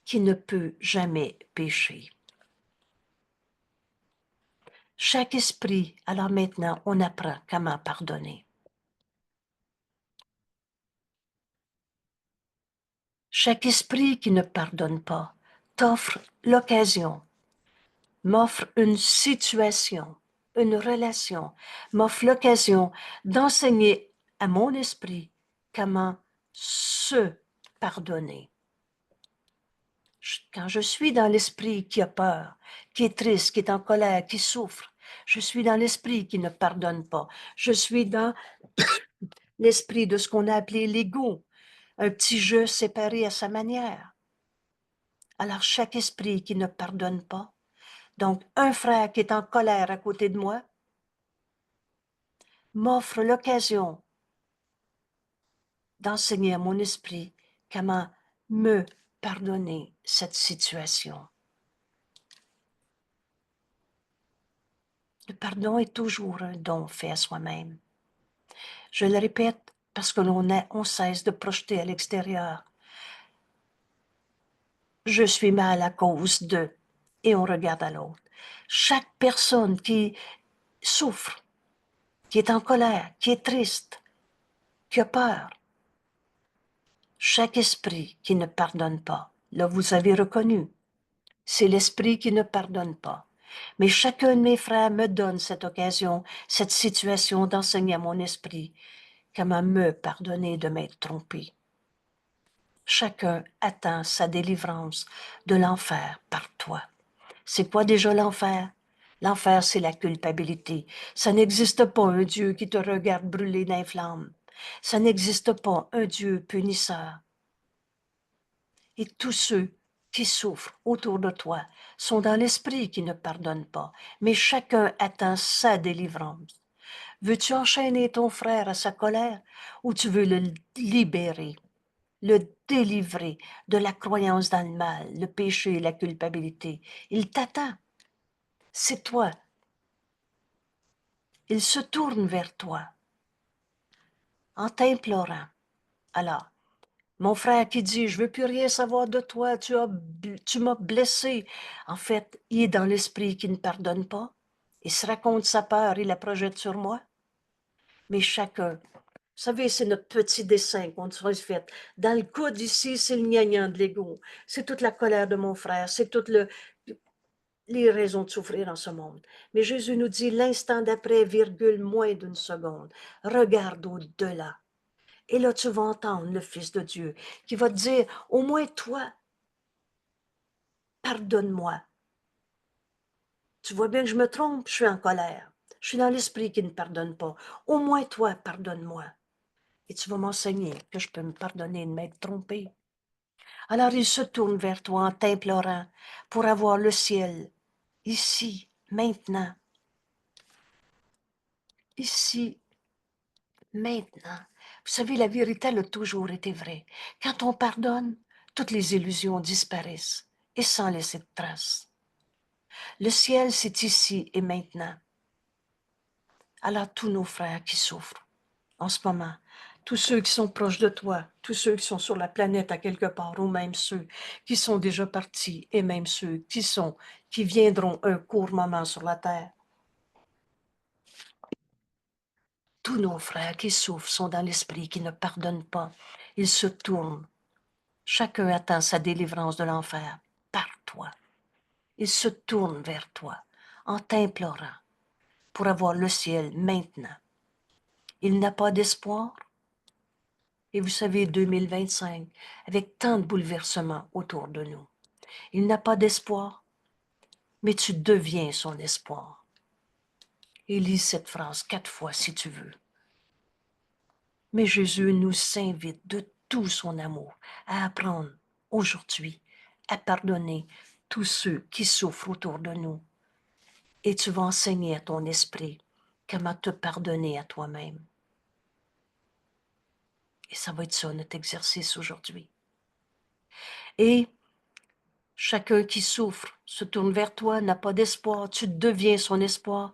S1: qui ne peut jamais pécher. Chaque esprit, alors maintenant, on apprend comment pardonner. Chaque esprit qui ne pardonne pas t'offre l'occasion, m'offre une situation, une relation, m'offre l'occasion d'enseigner à mon esprit comment se pardonner. Quand je suis dans l'esprit qui a peur, qui est triste, qui est en colère, qui souffre, je suis dans l'esprit qui ne pardonne pas. Je suis dans l'esprit de ce qu'on a appelé l'ego, un petit jeu séparé à sa manière. Alors chaque esprit qui ne pardonne pas, donc un frère qui est en colère à côté de moi, m'offre l'occasion d'enseigner à mon esprit comment me pardonner cette situation. Le pardon est toujours un don fait à soi-même. Je le répète parce que on cesse de projeter à l'extérieur. Je suis mal à cause de, et on regarde à l'autre. Chaque personne qui souffre, qui est en colère, qui est triste, qui a peur, chaque esprit qui ne pardonne pas, là vous avez reconnu, c'est l'esprit qui ne pardonne pas. Mais chacun de mes frères me donne cette occasion, cette situation d'enseigner à mon esprit comment me pardonner de m'être trompé. Chacun attend sa délivrance de l'enfer par toi. C'est quoi déjà l'enfer? L'enfer, c'est la culpabilité. Ça n'existe pas un Dieu qui te regarde brûler dans les flammes. Ça n'existe pas un Dieu punisseur. Et tous ceux qui souffrent autour de toi sont dans l'esprit qui ne pardonne pas, mais chacun attend sa délivrance. Veux-tu enchaîner ton frère à sa colère ou tu veux le libérer, le délivrer de la croyance dans le mal, le péché et la culpabilité? Il t'attend. C'est toi. Il se tourne vers toi en t'implorant. Alors, mon frère qui dit, je veux plus rien savoir de toi, tu m'as blessé. En fait, il est dans l'esprit qui ne pardonne pas. Il se raconte sa peur, il la projette sur moi. Mais chacun, vous savez, c'est notre petit dessin qu'on se fait. Dans le coude ici, c'est le gnagnan de l'ego. C'est toute la colère de mon frère, c'est tout le... les raisons de souffrir en ce monde. Mais Jésus nous dit l'instant d'après, virgule, moins d'une seconde. Regarde au-delà. Et là, tu vas entendre le Fils de Dieu qui va te dire, au moins toi, pardonne-moi. Tu vois bien que je me trompe, je suis en colère. Je suis dans l'esprit qui ne pardonne pas. Au moins toi, pardonne-moi. Et tu vas m'enseigner que je peux me pardonner de m'être trompé. Alors il se tourne vers toi en t'implorant pour avoir le ciel, ici, maintenant, ici, maintenant. Vous savez, la vérité, elle a toujours été vraie. Quand on pardonne, toutes les illusions disparaissent et sans laisser de traces. Le ciel, c'est ici et maintenant. Alors tous nos frères qui souffrent en ce moment, tous ceux qui sont proches de toi, tous ceux qui sont sur la planète à quelque part, ou même ceux qui sont déjà partis, et même ceux qui viendront un court moment sur la terre. Tous nos frères qui souffrent sont dans l'esprit, qui ne pardonnent pas. Ils se tournent. Chacun attend sa délivrance de l'enfer par toi. Ils se tournent vers toi en t'implorant pour avoir le ciel maintenant. Il n'a pas d'espoir. Et vous savez, 2025, avec tant de bouleversements autour de nous, il n'a pas d'espoir, mais tu deviens son espoir. Et lis cette phrase 4 fois si tu veux. Mais Jésus nous invite de tout son amour à apprendre aujourd'hui à pardonner tous ceux qui souffrent autour de nous. Et tu vas enseigner à ton esprit comment te pardonner à toi-même. Et ça va être ça notre exercice aujourd'hui. Et chacun qui souffre se tourne vers toi, n'a pas d'espoir, tu deviens son espoir.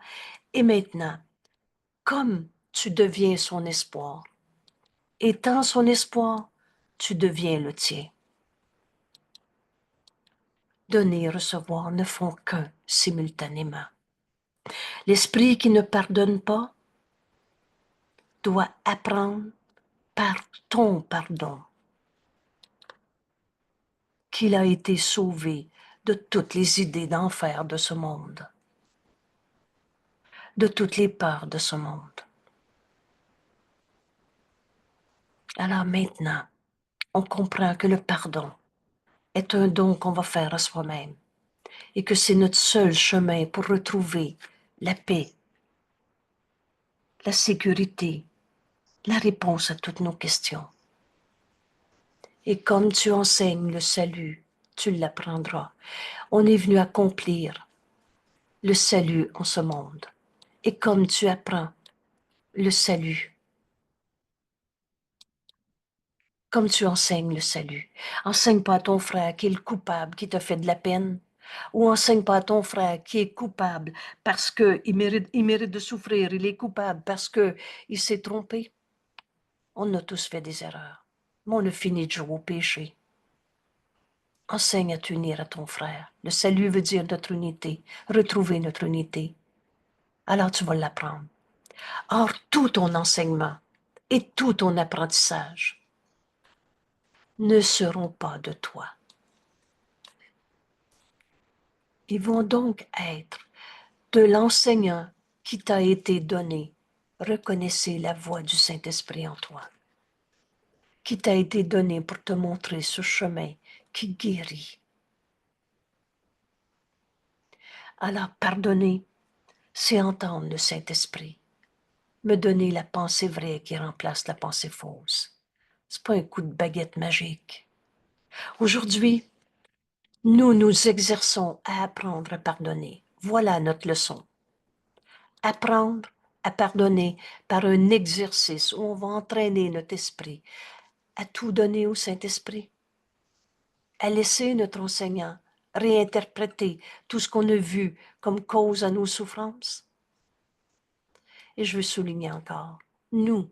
S1: Et maintenant, comme tu deviens son espoir, étant son espoir, tu deviens le tien. Donner et recevoir ne font qu'un simultanément. L'esprit qui ne pardonne pas doit apprendre par ton pardon qu'il a été sauvé de toutes les idées d'enfer de ce monde, de toutes les peurs de ce monde. Alors maintenant, on comprend que le pardon est un don qu'on va faire à soi-même et que c'est notre seul chemin pour retrouver la paix, la sécurité, la réponse à toutes nos questions. Et comme tu enseignes le salut, tu l'apprendras. On est venu accomplir le salut en ce monde. Et comme tu apprends le salut, comme tu enseignes le salut, enseigne pas à ton frère qui est le coupable, qui t'a fait de la peine, ou enseigne pas à ton frère qui est coupable parce qu'il mérite de souffrir, il est coupable parce qu'il s'est trompé. On a tous fait des erreurs, mais on a fini de jouer au péché. Enseigne à t'unir à ton frère. Le salut veut dire notre unité, retrouver notre unité. Alors tu vas l'apprendre. Or, tout ton enseignement et tout ton apprentissage ne seront pas de toi. Ils vont donc être de l'enseignant qui t'a été donné. Reconnaissez la voix du Saint-Esprit en toi, qui t'a été donné pour te montrer ce chemin qui guérit. Alors, pardonner, c'est entendre le Saint-Esprit, me donner la pensée vraie qui remplace la pensée fausse. C'est pas un coup de baguette magique. Aujourd'hui, nous nous exerçons à apprendre à pardonner. Voilà notre leçon. Apprendre à pardonner par un exercice où on va entraîner notre esprit à tout donner au Saint-Esprit, à laisser notre enseignant réinterpréter tout ce qu'on a vu comme cause à nos souffrances. Et je veux souligner encore, nous.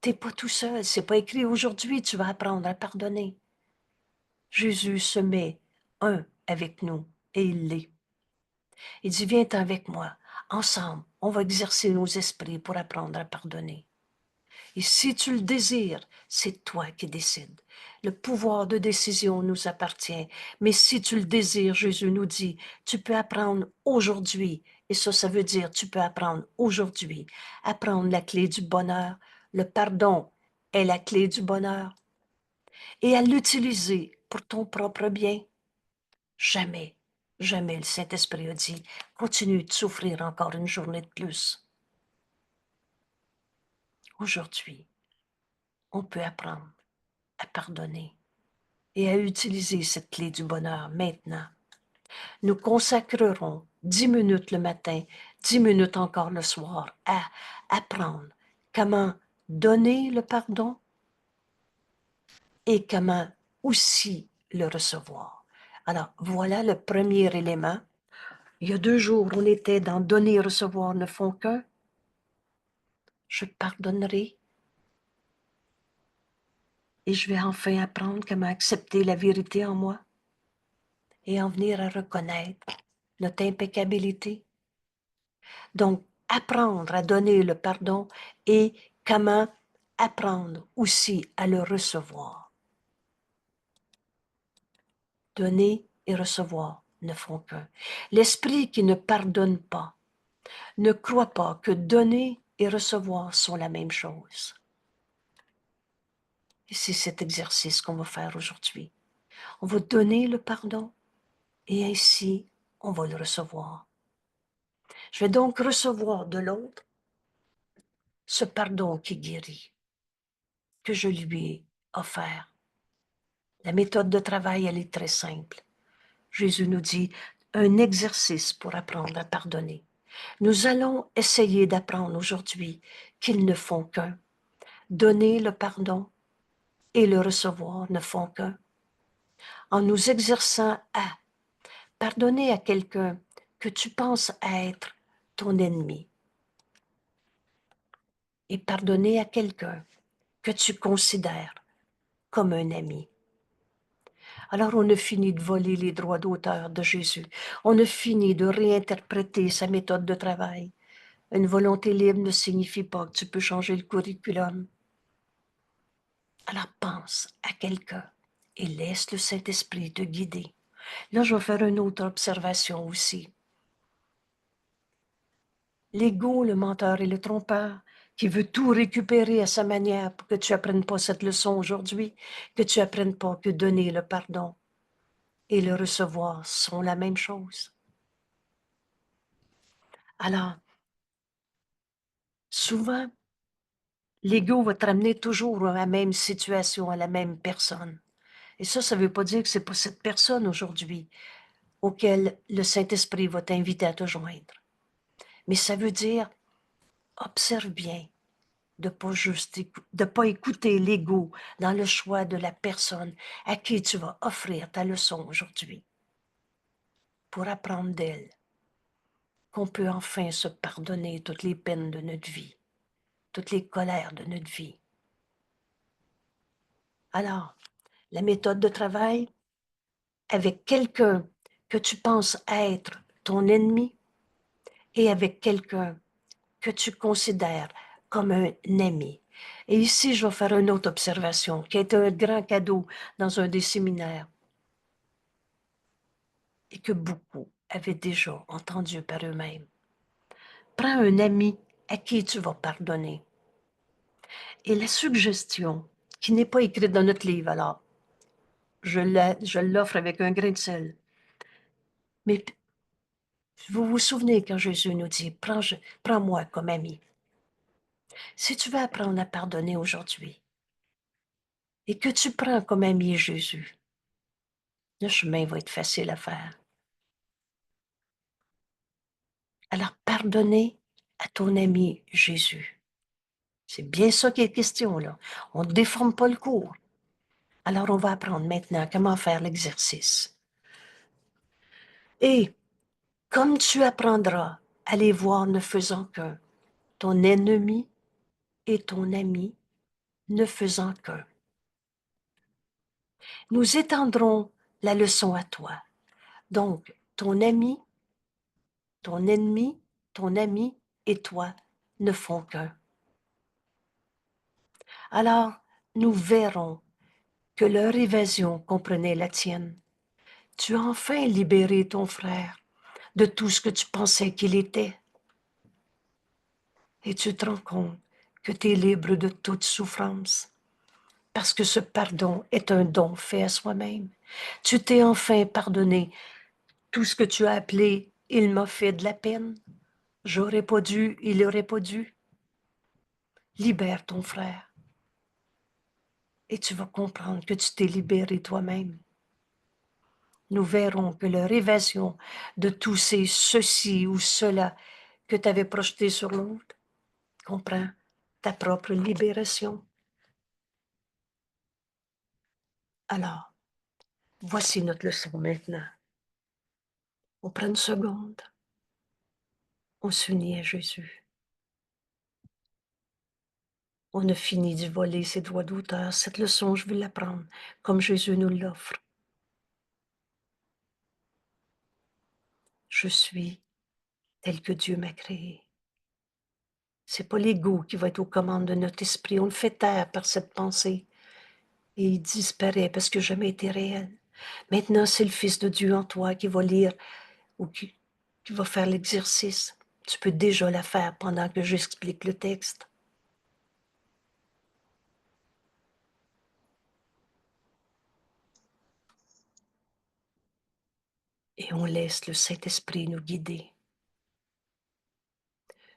S1: T'es pas tout seul, c'est pas écrit aujourd'hui, tu vas apprendre à pardonner. Jésus se met un avec nous et il l'est. Il dit, viens avec moi, ensemble, on va exercer nos esprits pour apprendre à pardonner. Et si tu le désires, c'est toi qui décides. Le pouvoir de décision nous appartient. Mais si tu le désires, Jésus nous dit, tu peux apprendre aujourd'hui. Et ça veut dire, tu peux apprendre aujourd'hui, apprendre la clé du bonheur. Le pardon est la clé du bonheur. Et à l'utiliser pour ton propre bien. Jamais, jamais le Saint-Esprit a dit, continue de souffrir encore une journée de plus. Aujourd'hui, on peut apprendre à pardonner et à utiliser cette clé du bonheur maintenant. Nous consacrerons 10 minutes le matin, 10 minutes encore le soir à apprendre comment donner le pardon et comment aussi le recevoir. Alors, voilà le premier élément. Il y a 2 jours, on était dans donner et recevoir ne font qu'un. Je pardonnerai et je vais enfin apprendre comment accepter la vérité en moi et en venir à reconnaître notre impeccabilité. Donc, apprendre à donner le pardon et comment apprendre aussi à le recevoir. Donner et recevoir ne font qu'un. L'esprit qui ne pardonne pas ne croit pas que donner et recevoir sont la même chose. Et c'est cet exercice qu'on va faire aujourd'hui. On va donner le pardon et ainsi on va le recevoir. Je vais donc recevoir de l'autre ce pardon qui guérit, que je lui ai offert. La méthode de travail, elle est très simple. Jésus nous dit un exercice pour apprendre à pardonner. Nous allons essayer d'apprendre aujourd'hui qu'ils ne font qu'un. Donner le pardon et le recevoir ne font qu'un. En nous exerçant à pardonner à quelqu'un que tu penses être ton ennemi et pardonner à quelqu'un que tu considères comme un ami. Alors on a fini de voler les droits d'auteur de Jésus. On a fini de réinterpréter sa méthode de travail. Une volonté libre ne signifie pas que tu peux changer le curriculum. Alors pense à quelqu'un et laisse le Saint-Esprit te guider. Là, je vais faire une autre observation aussi. L'ego, le menteur et le trompeur, qui veut tout récupérer à sa manière pour que tu apprennes pas cette leçon aujourd'hui, que tu apprennes pas que donner le pardon et le recevoir sont la même chose. Alors, souvent, l'ego va te ramener toujours à la même situation, à la même personne. Et ça ne veut pas dire que c'est pas cette personne aujourd'hui auquel le Saint-Esprit va t'inviter à te joindre. Mais ça veut dire, observe bien, de pas écouter l'ego dans le choix de la personne à qui tu vas offrir ta leçon aujourd'hui pour apprendre d'elle qu'on peut enfin se pardonner toutes les peines de notre vie, toutes les colères de notre vie. Alors, la méthode de travail avec quelqu'un que tu penses être ton ennemi et avec quelqu'un que tu considères comme un ami. Et ici, je vais faire une autre observation qui a été un grand cadeau dans un des séminaires et que beaucoup avaient déjà entendu par eux-mêmes. Prends un ami à qui tu vas pardonner. Et la suggestion, qui n'est pas écrite dans notre livre, alors je l'offre avec un grain de sel. Mais vous vous souvenez quand Jésus nous dit, prends-moi comme ami. Si tu veux apprendre à pardonner aujourd'hui et que tu prends comme ami Jésus, le chemin va être facile à faire. Alors pardonner à ton ami Jésus. C'est bien ça qui est question, là. On ne déforme pas le cours. Alors on va apprendre maintenant comment faire l'exercice. Et comme tu apprendras à les voir ne faisant qu'un, ton ennemi et ton ami ne faisant qu'un. Nous étendrons la leçon à toi. Donc, ton ami, ton ennemi, ton ami et toi ne font qu'un. Alors, nous verrons que leur évasion comprenait la tienne. Tu as enfin libéré ton frère de tout ce que tu pensais qu'il était. Et tu te rends compte que tu es libre de toute souffrance, parce que ce pardon est un don fait à soi-même. Tu t'es enfin pardonné tout ce que tu as appelé « il m'a fait de la peine ». J'aurais pas dû, il aurait pas dû. Libère ton frère et tu vas comprendre que tu t'es libéré toi-même. Nous verrons que leur évasion de tous ces ceci ou cela que tu avais projeté sur l'autre comprend ta propre libération. Alors, voici notre leçon maintenant. On prend une seconde, on s'unit à Jésus. On a fini de voler ses droits d'auteur. Cette leçon, je vais l'apprendre comme Jésus nous l'offre. Je suis tel que Dieu m'a créé. C'est pas l'ego qui va être aux commandes de notre esprit. On le fait taire par cette pensée. Et il disparaît parce qu'il n'a jamais été réel. Maintenant, c'est le Fils de Dieu en toi qui va lire ou qui va faire l'exercice. Tu peux déjà la faire pendant que j'explique le texte. Et on laisse le Saint-Esprit nous guider.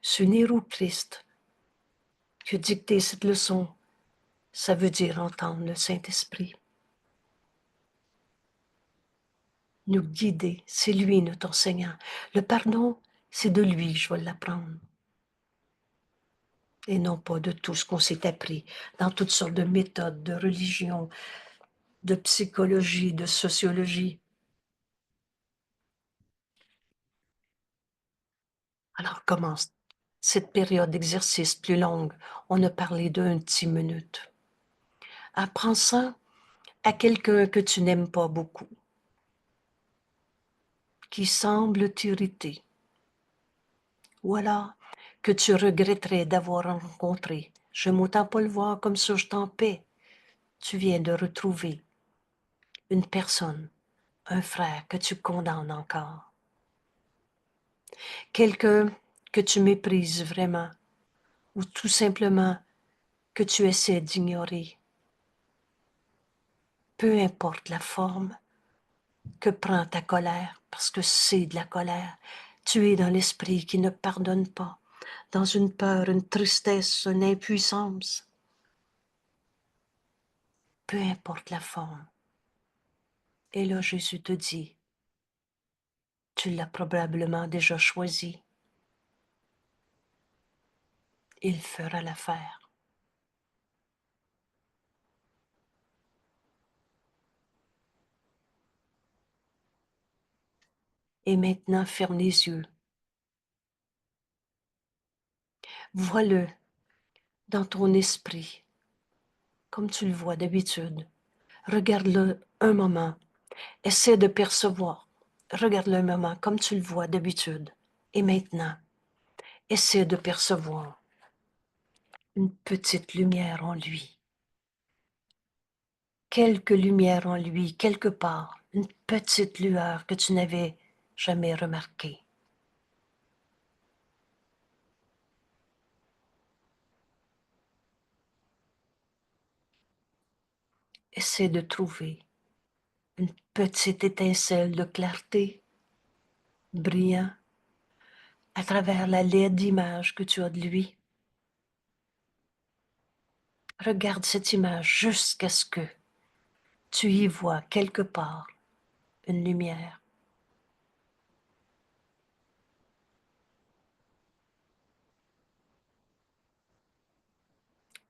S1: S'unir au Christ, que dicter cette leçon, ça veut dire entendre le Saint-Esprit. Nous guider, c'est lui notre enseignant. Le pardon, c'est de lui que je vais l'apprendre. Et non pas de tout ce qu'on s'est appris dans toutes sortes de méthodes, de religion, de psychologie, de sociologie. Alors commence cette période d'exercice plus longue. On a parlé d'un petit minute. Apprends ça à quelqu'un que tu n'aimes pas beaucoup, qui semble t'irriter, ou alors que tu regretterais d'avoir rencontré. Je m'autant pas le voir comme ça, je t'en paie. Tu viens de retrouver une personne, un frère que tu condamnes encore. Quelqu'un que tu méprises vraiment, ou tout simplement que tu essaies d'ignorer. Peu importe la forme que prend ta colère, parce que c'est de la colère, tu es dans l'esprit qui ne pardonne pas, dans une peur, une tristesse, une impuissance. Peu importe la forme. Et là, Jésus te dit, tu l'as probablement déjà choisi. Il fera l'affaire. Et maintenant, ferme les yeux. Vois-le dans ton esprit, comme tu le vois d'habitude. Regarde-le un moment. Essaie de percevoir. Regarde-le un moment, comme tu le vois d'habitude. Et maintenant, essaie de percevoir une petite lumière en lui. Quelque lumière en lui, quelque part, une petite lueur que tu n'avais jamais remarquée. Essaie de trouver une petite étincelle de clarté, brillant, à travers la laide image que tu as de lui. Regarde cette image jusqu'à ce que tu y vois quelque part une lumière.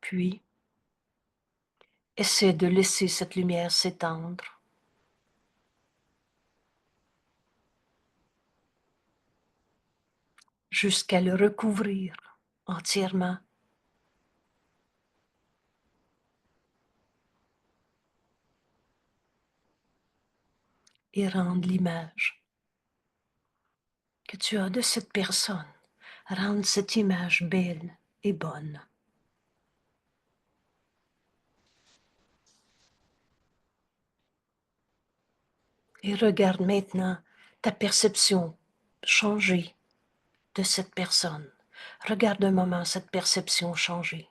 S1: Puis, essaie de laisser cette lumière s'étendre jusqu'à le recouvrir entièrement et rendre l'image que tu as de cette personne, rendre cette image belle et bonne. Et regarde maintenant ta perception changer de cette personne. Regarde un moment cette perception changer.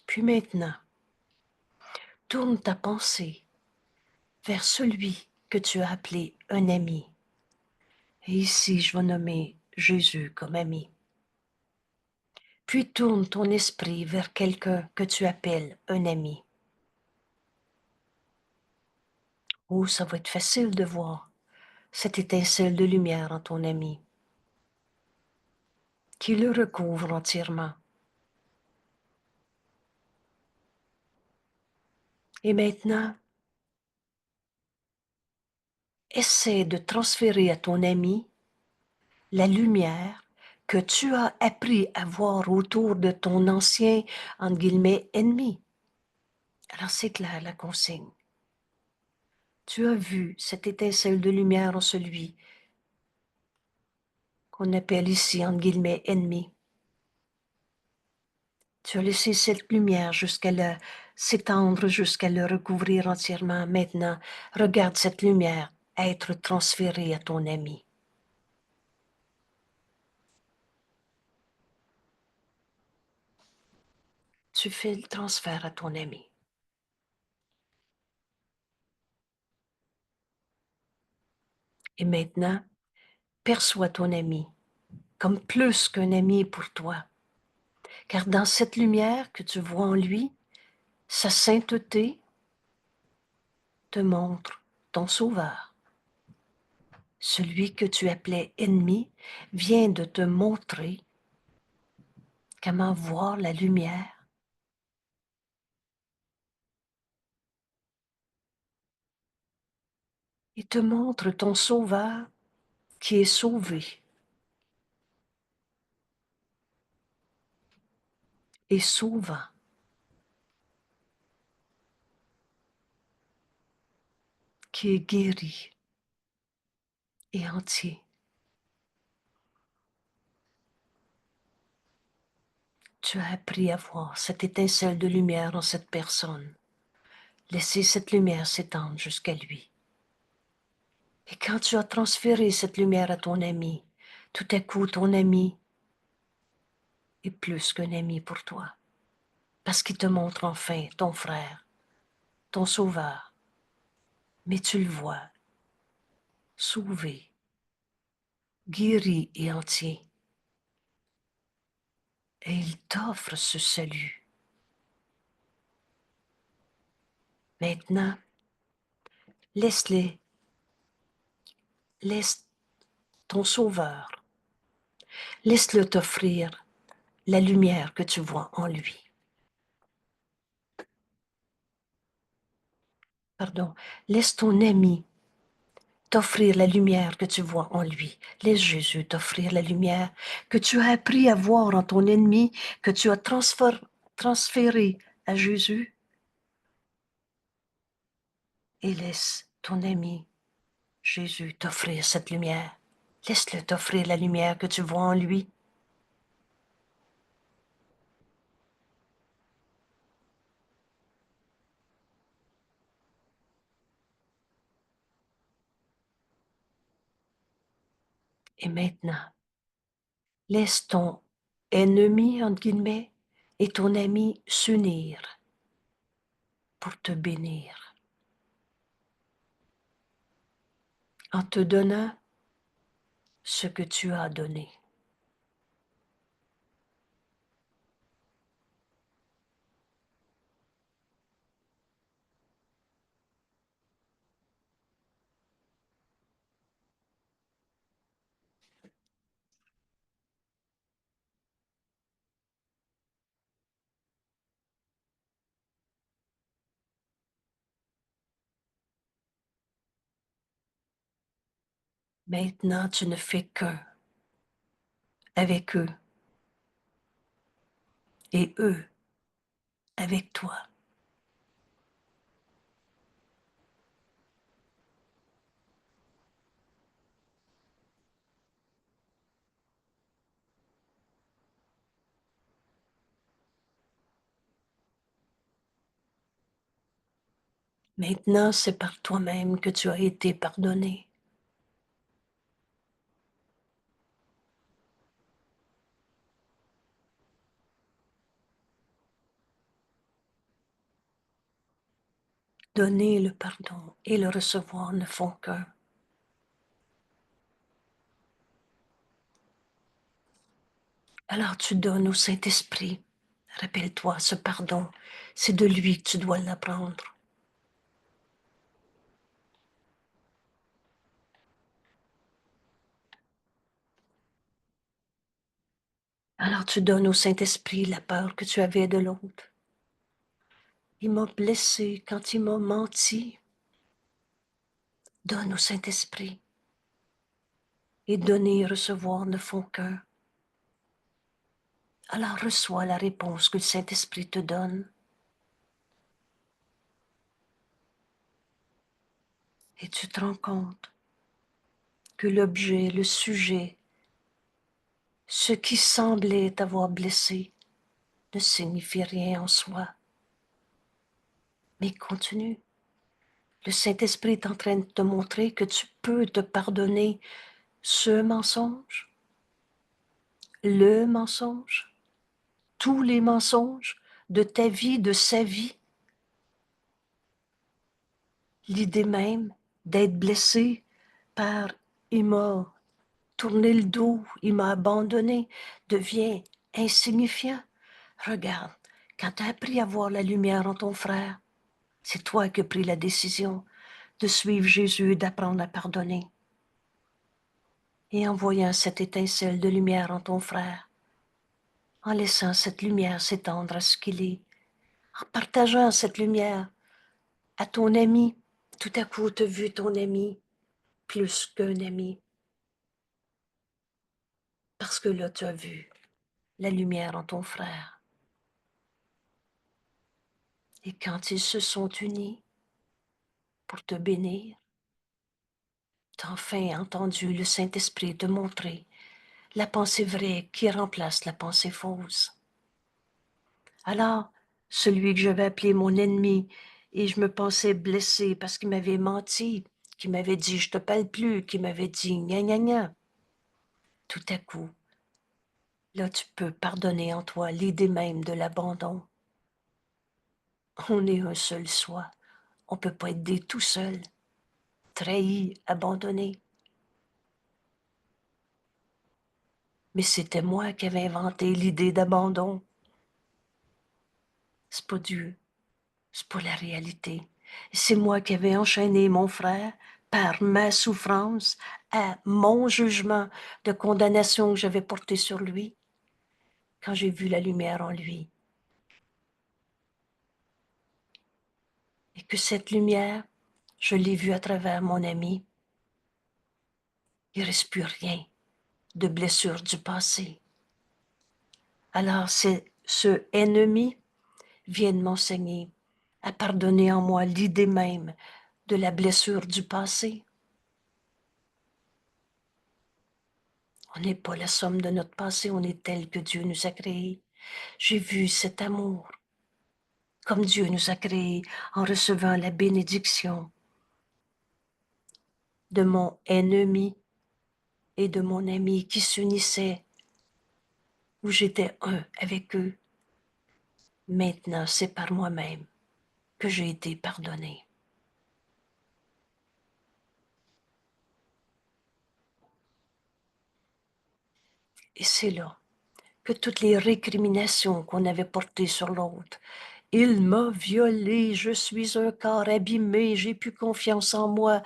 S1: Puis maintenant, tourne ta pensée vers celui que tu as appelé un ami. Et ici, je vais nommer Jésus comme ami. Puis tourne ton esprit vers quelqu'un que tu appelles un ami. Oh, ça va être facile de voir cette étincelle de lumière en ton ami, qui le recouvre entièrement. Et maintenant, essaie de transférer à ton ami la lumière que tu as appris à voir autour de ton ancien, entre guillemets, ennemi. Alors c'est clair la consigne. Tu as vu cette étincelle de lumière en celui qu'on appelle ici, entre guillemets, ennemi. Tu as laissé cette lumière s'étendre jusqu'à le recouvrir entièrement. Maintenant, regarde cette lumière être transférée à ton ami. Tu fais le transfert à ton ami. Et maintenant, perçois ton ami comme plus qu'un ami pour toi. Car dans cette lumière que tu vois en lui, sa sainteté te montre ton sauveur. Celui que tu appelais ennemi vient de te montrer comment voir la lumière. Il te montre ton sauveur qui est sauvé et sauvant, qui est guéri et entier. Tu as appris à voir cette étincelle de lumière en cette personne. Laissez cette lumière s'étendre jusqu'à lui. Et quand tu as transféré cette lumière à ton ami, tout à coup, ton ami est plus qu'un ami pour toi. Parce qu'il te montre enfin ton frère, ton sauveur. Mais tu le vois, sauvé, guéri et entier. Et il t'offre ce salut. Maintenant, laisse-les, laisse ton sauveur, laisse-le t'offrir la lumière que tu vois en lui. Pardon, laisse ton ami t'offrir la lumière que tu vois en lui. Laisse Jésus t'offrir la lumière que tu as appris à voir en ton ennemi, que tu as transféré à Jésus. Et laisse ton ami Jésus t'offrir cette lumière. Laisse-le t'offrir la lumière que tu vois en lui. Et maintenant, laisse ton ennemi, entre guillemets, et ton ami s'unir pour te bénir en te donnant ce que tu as donné. Maintenant, tu ne fais qu'un avec eux et eux avec toi. Maintenant, c'est par toi-même que tu as été pardonné. Donner le pardon et le recevoir ne font qu'un. Alors tu donnes au Saint-Esprit. Rappelle-toi, ce pardon, c'est de lui que tu dois l'apprendre. Alors tu donnes au Saint-Esprit la peur que tu avais de l'autre. Il m'a blessé quand il m'a menti. Donne au Saint-Esprit. Et donner et recevoir ne font qu'un. Alors reçois la réponse que le Saint-Esprit te donne. Et tu te rends compte que l'objet, le sujet, ce qui semblait t'avoir blessé, ne signifie rien en soi. Mais continue. Le Saint-Esprit est en train de te montrer que tu peux te pardonner ce mensonge, le mensonge, tous les mensonges de ta vie, de sa vie. L'idée même d'être blessé par il m'a tourné le dos, il m'a abandonné, devient insignifiant. Regarde, quand tu as appris à voir la lumière en ton frère, c'est toi qui as pris la décision de suivre Jésus et d'apprendre à pardonner. Et en voyant cette étincelle de lumière en ton frère, en laissant cette lumière s'étendre à ce qu'il est, en partageant cette lumière à ton ami, tout à coup tu as vu ton ami plus qu'un ami, parce que là tu as vu la lumière en ton frère. Et quand ils se sont unis pour te bénir, tu as enfin entendu le Saint-Esprit te montrer la pensée vraie qui remplace la pensée fausse. Alors, celui que je vais appeler mon ennemi, et je me pensais blessée parce qu'il m'avait menti, qu'il m'avait dit je te parle plus, qu'il m'avait dit gna gna gna. Tout à coup, là tu peux pardonner en toi l'idée même de l'abandon. On est un seul soi. On ne peut pas aider tout seul, trahi, abandonné. Mais c'était moi qui avais inventé l'idée d'abandon. C'est pas Dieu, c'est pas la réalité. C'est moi qui avais enchaîné mon frère par ma souffrance à mon jugement de condamnation que j'avais porté sur lui quand j'ai vu la lumière en lui. Et que cette lumière, je l'ai vue à travers mon ami. Il ne reste plus rien de blessure du passé. Alors ce ennemi vient de m'enseigner à pardonner en moi l'idée même de la blessure du passé. On n'est pas la somme de notre passé, on est tel que Dieu nous a créés. J'ai vu cet amour, comme Dieu nous a créés en recevant la bénédiction de mon ennemi et de mon ami qui s'unissaient, où j'étais un avec eux. Maintenant, c'est par moi-même que j'ai été pardonné. Et c'est là que toutes les récriminations qu'on avait portées sur l'autre, il m'a violée, je suis un corps abîmé, j'ai plus confiance en moi,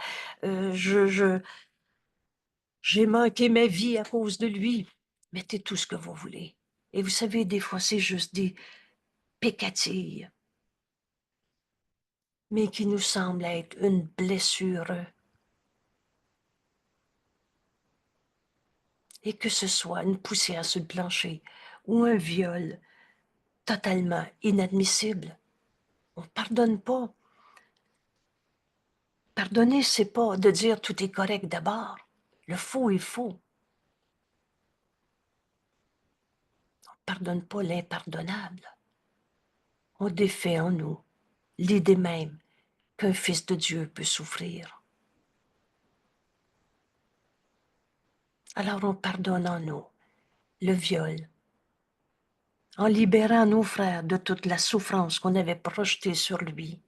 S1: j'ai manqué ma vie à cause de lui. Mettez tout ce que vous voulez. Et vous savez, des fois, c'est juste des pécatilles, mais qui nous semblent être une blessure. Et que ce soit une poussière sur le plancher ou un viol totalement inadmissible, on ne pardonne pas. Pardonner, c'est pas de dire tout est correct d'abord. Le faux est faux. On ne pardonne pas l'impardonnable. On défait en nous l'idée même qu'un fils de Dieu peut souffrir. Alors on pardonne en nous le viol, en libérant nos frères de toute la souffrance qu'on avait projetée sur lui,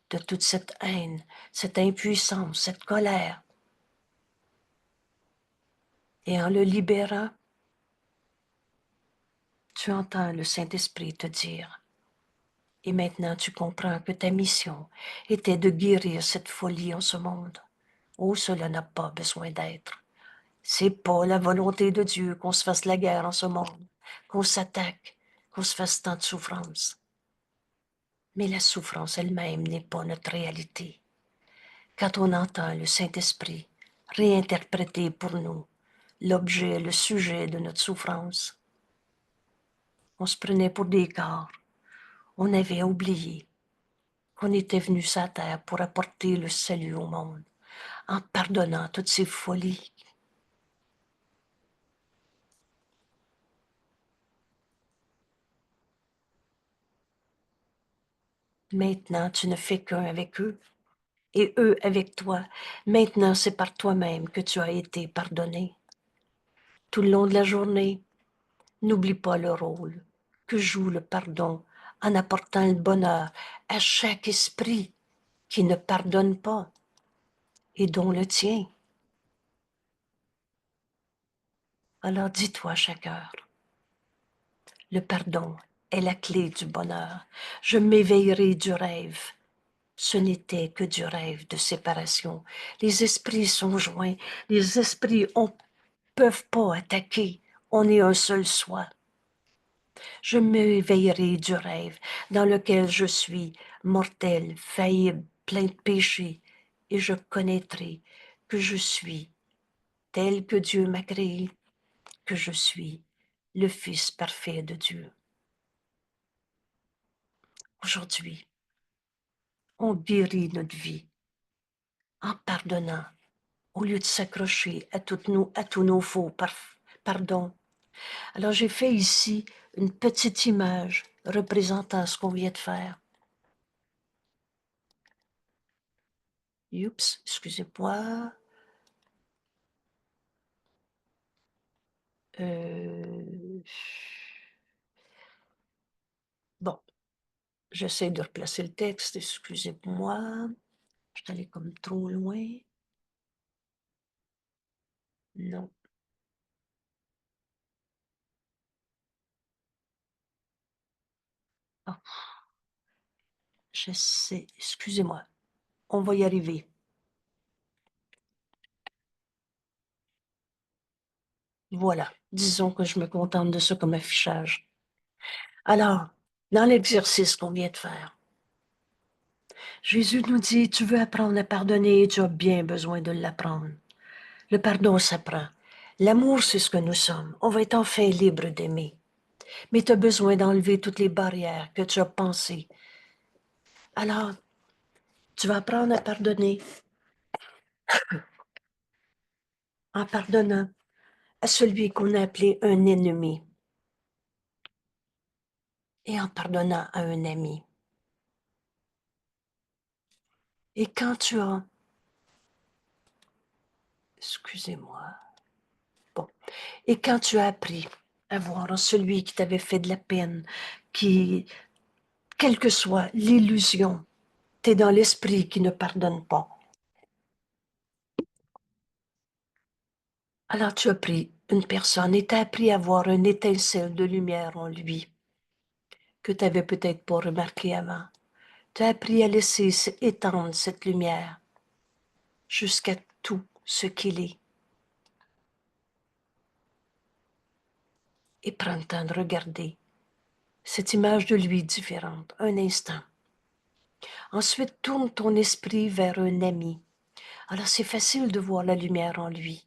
S1: de toute cette haine, cette impuissance, cette colère. Et en le libérant, tu entends le Saint-Esprit te dire, et maintenant tu comprends que ta mission était de guérir cette folie en ce monde. Oh, cela n'a pas besoin d'être. C'est pas la volonté de Dieu qu'on se fasse la guerre en ce monde, qu'on s'attaque, qu'on se fasse tant de souffrance. Mais la souffrance elle-même n'est pas notre réalité. Quand on entend le Saint-Esprit réinterpréter pour nous l'objet, le sujet de notre souffrance, on se prenait pour des corps. On avait oublié qu'on était venu sur la terre pour apporter le salut au monde, en pardonnant toutes ces folies. Maintenant, tu ne fais qu'un avec eux, et eux avec toi. Maintenant, c'est par toi-même que tu as été pardonné. Tout le long de la journée, n'oublie pas le rôle que joue le pardon en apportant le bonheur à chaque esprit qui ne pardonne pas et dont le tien. Alors dis-toi à chaque heure, le pardon est la clé du bonheur. Je m'éveillerai du rêve. Ce n'était que du rêve de séparation. Les esprits sont joints. Les esprits ne peuvent pas attaquer. On est un seul soi. Je m'éveillerai du rêve dans lequel je suis mortel, faillible, plein de péchés, et je connaîtrai que je suis tel que Dieu m'a créé, que je suis le Fils parfait de Dieu. Aujourd'hui, on guérit notre vie en pardonnant, au lieu de s'accrocher à, à tous nos faux pardons. Alors j'ai fait ici une petite image représentant ce qu'on vient de faire. Oups, excusez-moi. Euh, Bon, j'essaie de replacer le texte, excusez-moi. Je suis allée comme trop loin. Non. Ah, j'essaie, excusez-moi. On va y arriver. Voilà, disons que je me contente de ça comme affichage. Alors, dans l'exercice qu'on vient de faire, Jésus nous dit, tu veux apprendre à pardonner, tu as bien besoin de l'apprendre. Le pardon s'apprend. L'amour, c'est ce que nous sommes. On va être enfin libre d'aimer. Mais tu as besoin d'enlever toutes les barrières que tu as pensées. Alors, tu vas apprendre à pardonner en pardonnant à celui qu'on a appelé un ennemi et en pardonnant à un ami. Et quand tu as, excusez-moi, bon, et quand tu as appris à voir en celui qui t'avait fait de la peine, qui, quelle que soit l'illusion, t'es dans l'esprit qui ne pardonne pas. Alors tu as pris une personne et t'as appris à voir une étincelle de lumière en lui que tu n'avais peut-être pas remarqué avant. Tu as appris à laisser étendre cette lumière jusqu'à tout ce qu'il est. Et prends le temps de regarder cette image de lui différente, un instant. Ensuite, tourne ton esprit vers un ami. Alors c'est facile de voir la lumière en lui.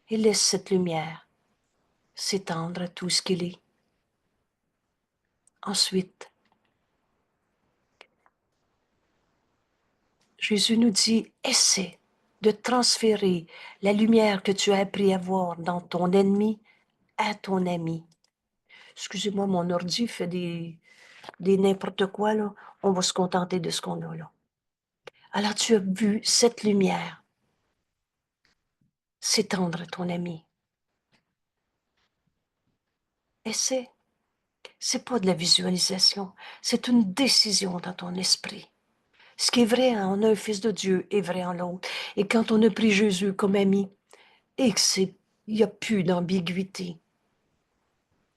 S1: Et laisse cette lumière s'étendre à tout ce qu'il est. Ensuite, Jésus nous dit, essaie de transférer la lumière que tu as appris à voir dans ton ennemi à ton ami. Excusez-moi, mon ordi fait des des n'importe quoi, là, on va se contenter de ce qu'on a là. Alors tu as vu cette lumière s'étendre à ton ami. Essaie. C'est pas de la visualisation, c'est une décision dans ton esprit. Ce qui est vrai en un fils de Dieu est vrai en l'autre. Et quand on a pris Jésus comme ami, et que il n'y a plus d'ambiguïté.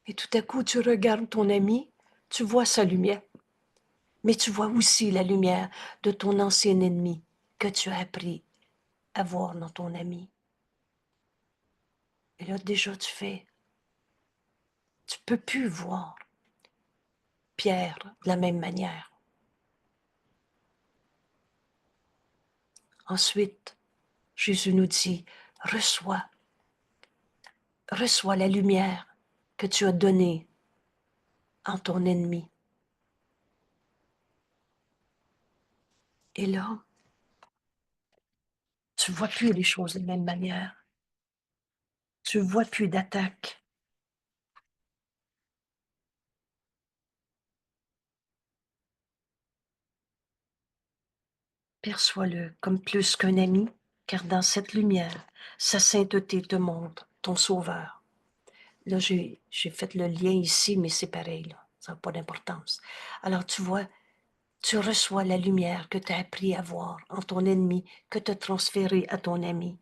S1: Et tout à coup, tu regardes ton ami, tu vois sa lumière, mais tu vois aussi la lumière de ton ancien ennemi que tu as appris à voir dans ton ami. Et là, déjà, tu peux plus voir Pierre de la même manière. Ensuite, Jésus nous dit, reçois la lumière que tu as donnée en ton ennemi. Et là, tu vois plus les choses de la même manière. Tu vois plus d'attaque. Perçois-le comme plus qu'un ami, car dans cette lumière, sa sainteté te montre ton sauveur. Là, j'ai fait le lien ici, mais c'est pareil, là. Ça n'a pas d'importance. Alors, tu vois, tu reçois la lumière que tu as appris à voir en ton ennemi, que tu as transféré à ton ami.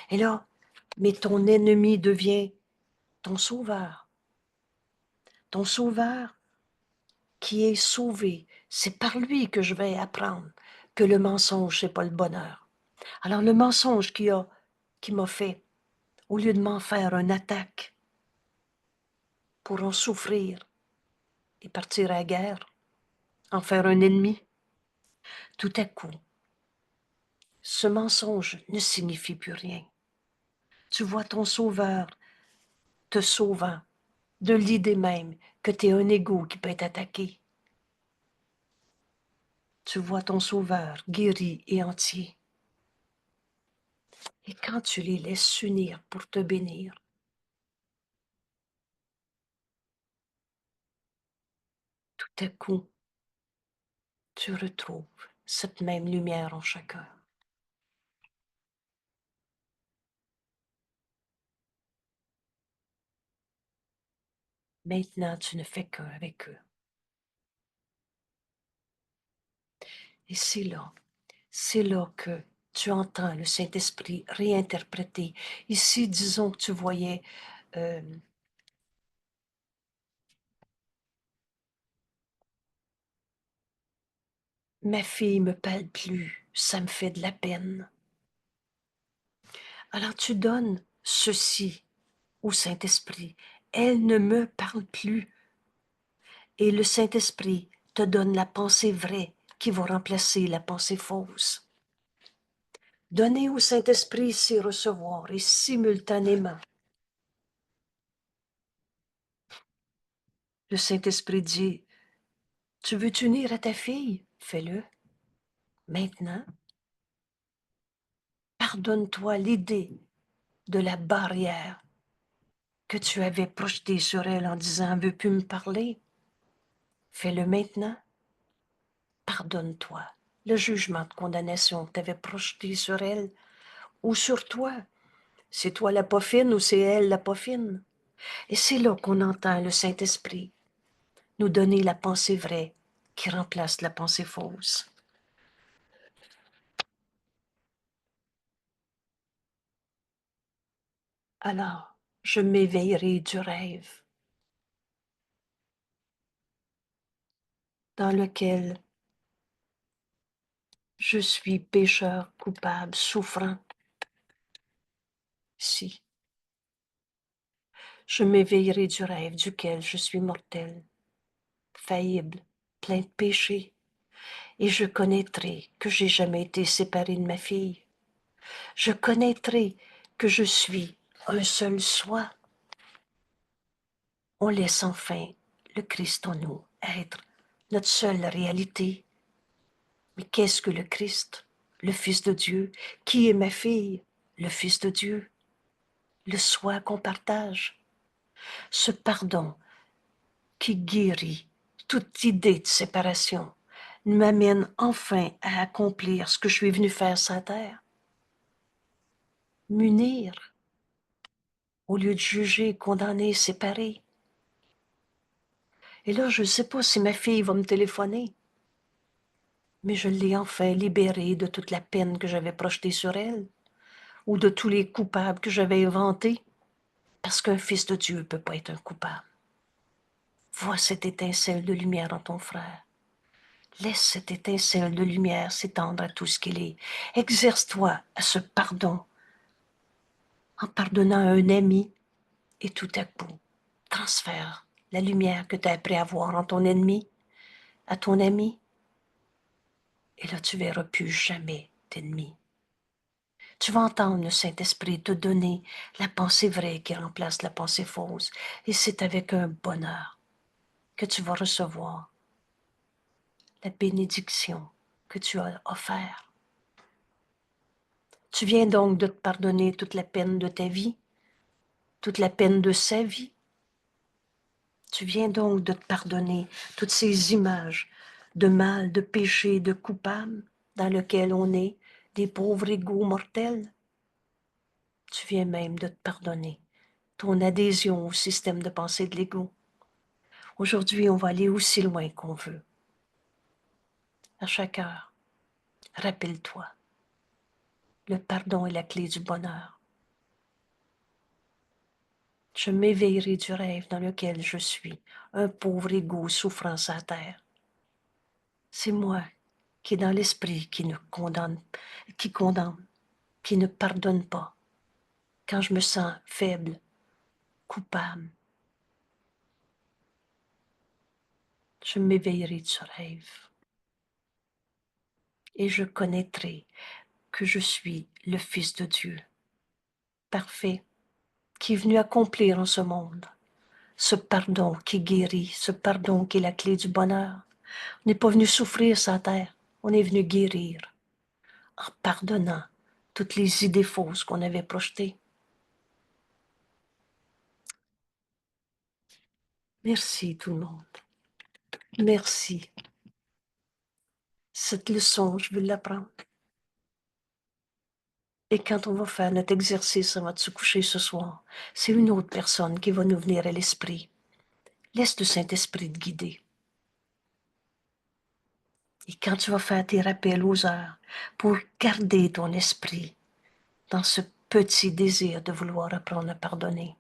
S1: Et là, mais ton ennemi devient ton sauveur. Ton sauveur qui est sauvé. C'est par lui que je vais apprendre que le mensonge, c'est pas le bonheur. Alors, le mensonge qui m'a fait, au lieu de m'en faire une attaque pour en souffrir et partir à la guerre, en faire un ennemi, tout à coup, ce mensonge ne signifie plus rien. Tu vois ton sauveur te sauvant de l'idée même que tu es un ego qui peut être attaqué. Tu vois ton sauveur guéri et entier. Et quand tu les laisses s'unir pour te bénir, tout à coup, tu retrouves cette même lumière en chacun. Maintenant, tu ne fais qu'un avec eux. Et c'est là que tu entends le Saint-Esprit réinterpréter. Ici, disons que tu voyais ma fille me parle plus, ça me fait de la peine. Alors tu donnes ceci au Saint-Esprit. Elle ne me parle plus. Et le Saint-Esprit te donne la pensée vraie qui va remplacer la pensée fausse. Donner au Saint-Esprit, c'est recevoir, et simultanément, le Saint-Esprit dit, tu veux t'unir à ta fille? Fais-le. Maintenant, pardonne-toi l'idée de la barrière que tu avais projetée sur elle en disant, elle ne veut plus me parler. Fais-le maintenant. Pardonne-toi le jugement de condamnation que tu avais projeté sur elle ou sur toi. C'est toi la pas fine ou c'est elle la pas fine. Et c'est là qu'on entend le Saint-Esprit nous donner la pensée vraie qui remplace la pensée fausse. Alors, je m'éveillerai du rêve dans lequel je suis pécheur coupable, souffrant. Si, je m'éveillerai du rêve duquel je suis mortel, faillible, plein de péchés, et je connaîtrai que j'ai jamais été séparé de ma fille. Je connaîtrai que je suis un seul soi. On laisse enfin le Christ en nous être notre seule réalité. Mais qu'est-ce que le Christ? Le Fils de Dieu. Qui est ma fille? Le Fils de Dieu. Le soi qu'on partage. Ce pardon qui guérit toute idée de séparation m'amène enfin à accomplir ce que je suis venu faire sur la terre. M'unir, au lieu de juger, condamner, séparer. Et là, je ne sais pas si ma fille va me téléphoner, mais je l'ai enfin libérée de toute la peine que j'avais projetée sur elle, ou de tous les coupables que j'avais inventés, parce qu'un fils de Dieu ne peut pas être un coupable. Vois cette étincelle de lumière en ton frère. Laisse cette étincelle de lumière s'étendre à tout ce qu'il est. Exerce-toi à ce pardon en pardonnant à un ami et tout à coup, transfère la lumière que tu as appris à voir en ton ennemi à ton ami et là tu verras plus jamais d'ennemi. Tu vas entendre le Saint-Esprit te donner la pensée vraie qui remplace la pensée fausse et c'est avec un bonheur que tu vas recevoir la bénédiction que tu as offerte. Tu viens donc de te pardonner toute la peine de ta vie, toute la peine de sa vie. Tu viens donc de te pardonner toutes ces images de mal, de péché, de coupable dans lequel on est, des pauvres égaux mortels. Tu viens même de te pardonner ton adhésion au système de pensée de l'ego. Aujourd'hui, on va aller aussi loin qu'on veut. À chaque heure, rappelle-toi, le pardon est la clé du bonheur. Je m'éveillerai du rêve dans lequel je suis, un pauvre égo souffrant sa terre. C'est moi qui est dans l'esprit qui condamne, qui ne pardonne pas, quand je me sens faible, coupable. Je m'éveillerai du rêve et je connaîtrai que je suis le Fils de Dieu, parfait, qui est venu accomplir en ce monde ce pardon qui guérit, ce pardon qui est la clé du bonheur. On n'est pas venu souffrir sur la terre, on est venu guérir en pardonnant toutes les idées fausses qu'on avait projetées. Merci tout le monde. Merci. Cette leçon, je veux l'apprendre. Et quand on va faire notre exercice avant de se coucher ce soir, c'est une autre personne qui va nous venir à l'esprit. Laisse le Saint-Esprit te guider. Et quand tu vas faire tes rappels aux heures, pour garder ton esprit dans ce petit désir de vouloir apprendre à pardonner,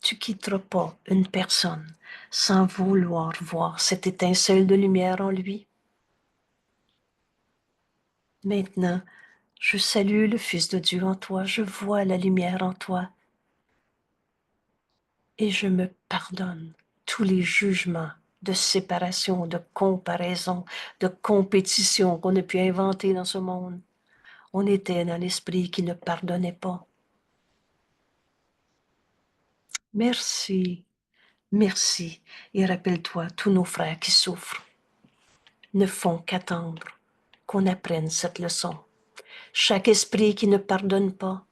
S1: tu quitteras pas une personne sans vouloir voir cette étincelle de lumière en lui. Maintenant, je salue le Fils de Dieu en toi, je vois la lumière en toi et je me pardonne tous les jugements de séparation, de comparaison, de compétition qu'on a pu inventer dans ce monde. On était dans l'esprit qui ne pardonnait pas. Merci, merci. Et rappelle-toi, tous nos frères qui souffrent ne font qu'attendre qu'on apprenne cette leçon. Chaque esprit qui ne pardonne pas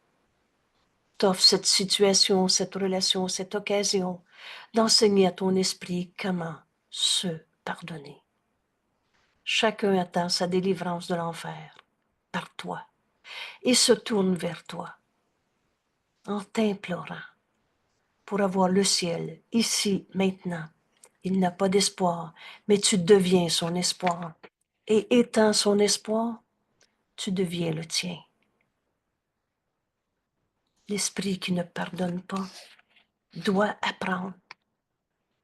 S1: t'offre cette situation, cette relation, cette occasion d'enseigner à ton esprit comment se pardonner. Chacun attend sa délivrance de l'enfer par toi et se tourne vers toi en t'implorant pour avoir le ciel ici, maintenant. Il n'a pas d'espoir, mais tu deviens son espoir. Et étant son espoir, tu deviens le tien. L'esprit qui ne pardonne pas doit apprendre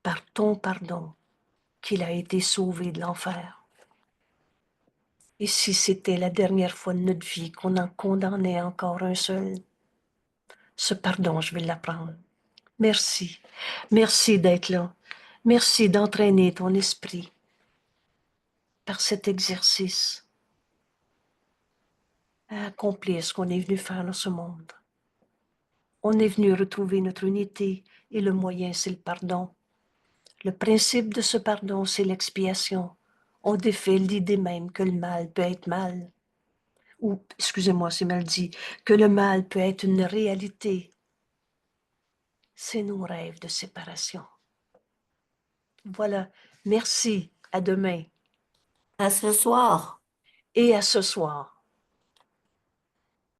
S1: par ton pardon qu'il a été sauvé de l'enfer. Et si c'était la dernière fois de notre vie qu'on en condamnait encore un seul, ce pardon, je vais l'apprendre. Merci. Merci d'être là. Merci d'entraîner ton esprit par cet exercice à accomplir ce qu'on est venu faire dans ce monde. On est venu retrouver notre unité et le moyen, c'est le pardon. Le principe de ce pardon, c'est l'expiation. On défait l'idée même que le mal peut être mal. Ou, excusez-moi, c'est mal dit, que le mal peut être une réalité. c'est nos rêves de séparation. Voilà. Merci. À demain
S2: À ce soir.
S1: et à ce soir.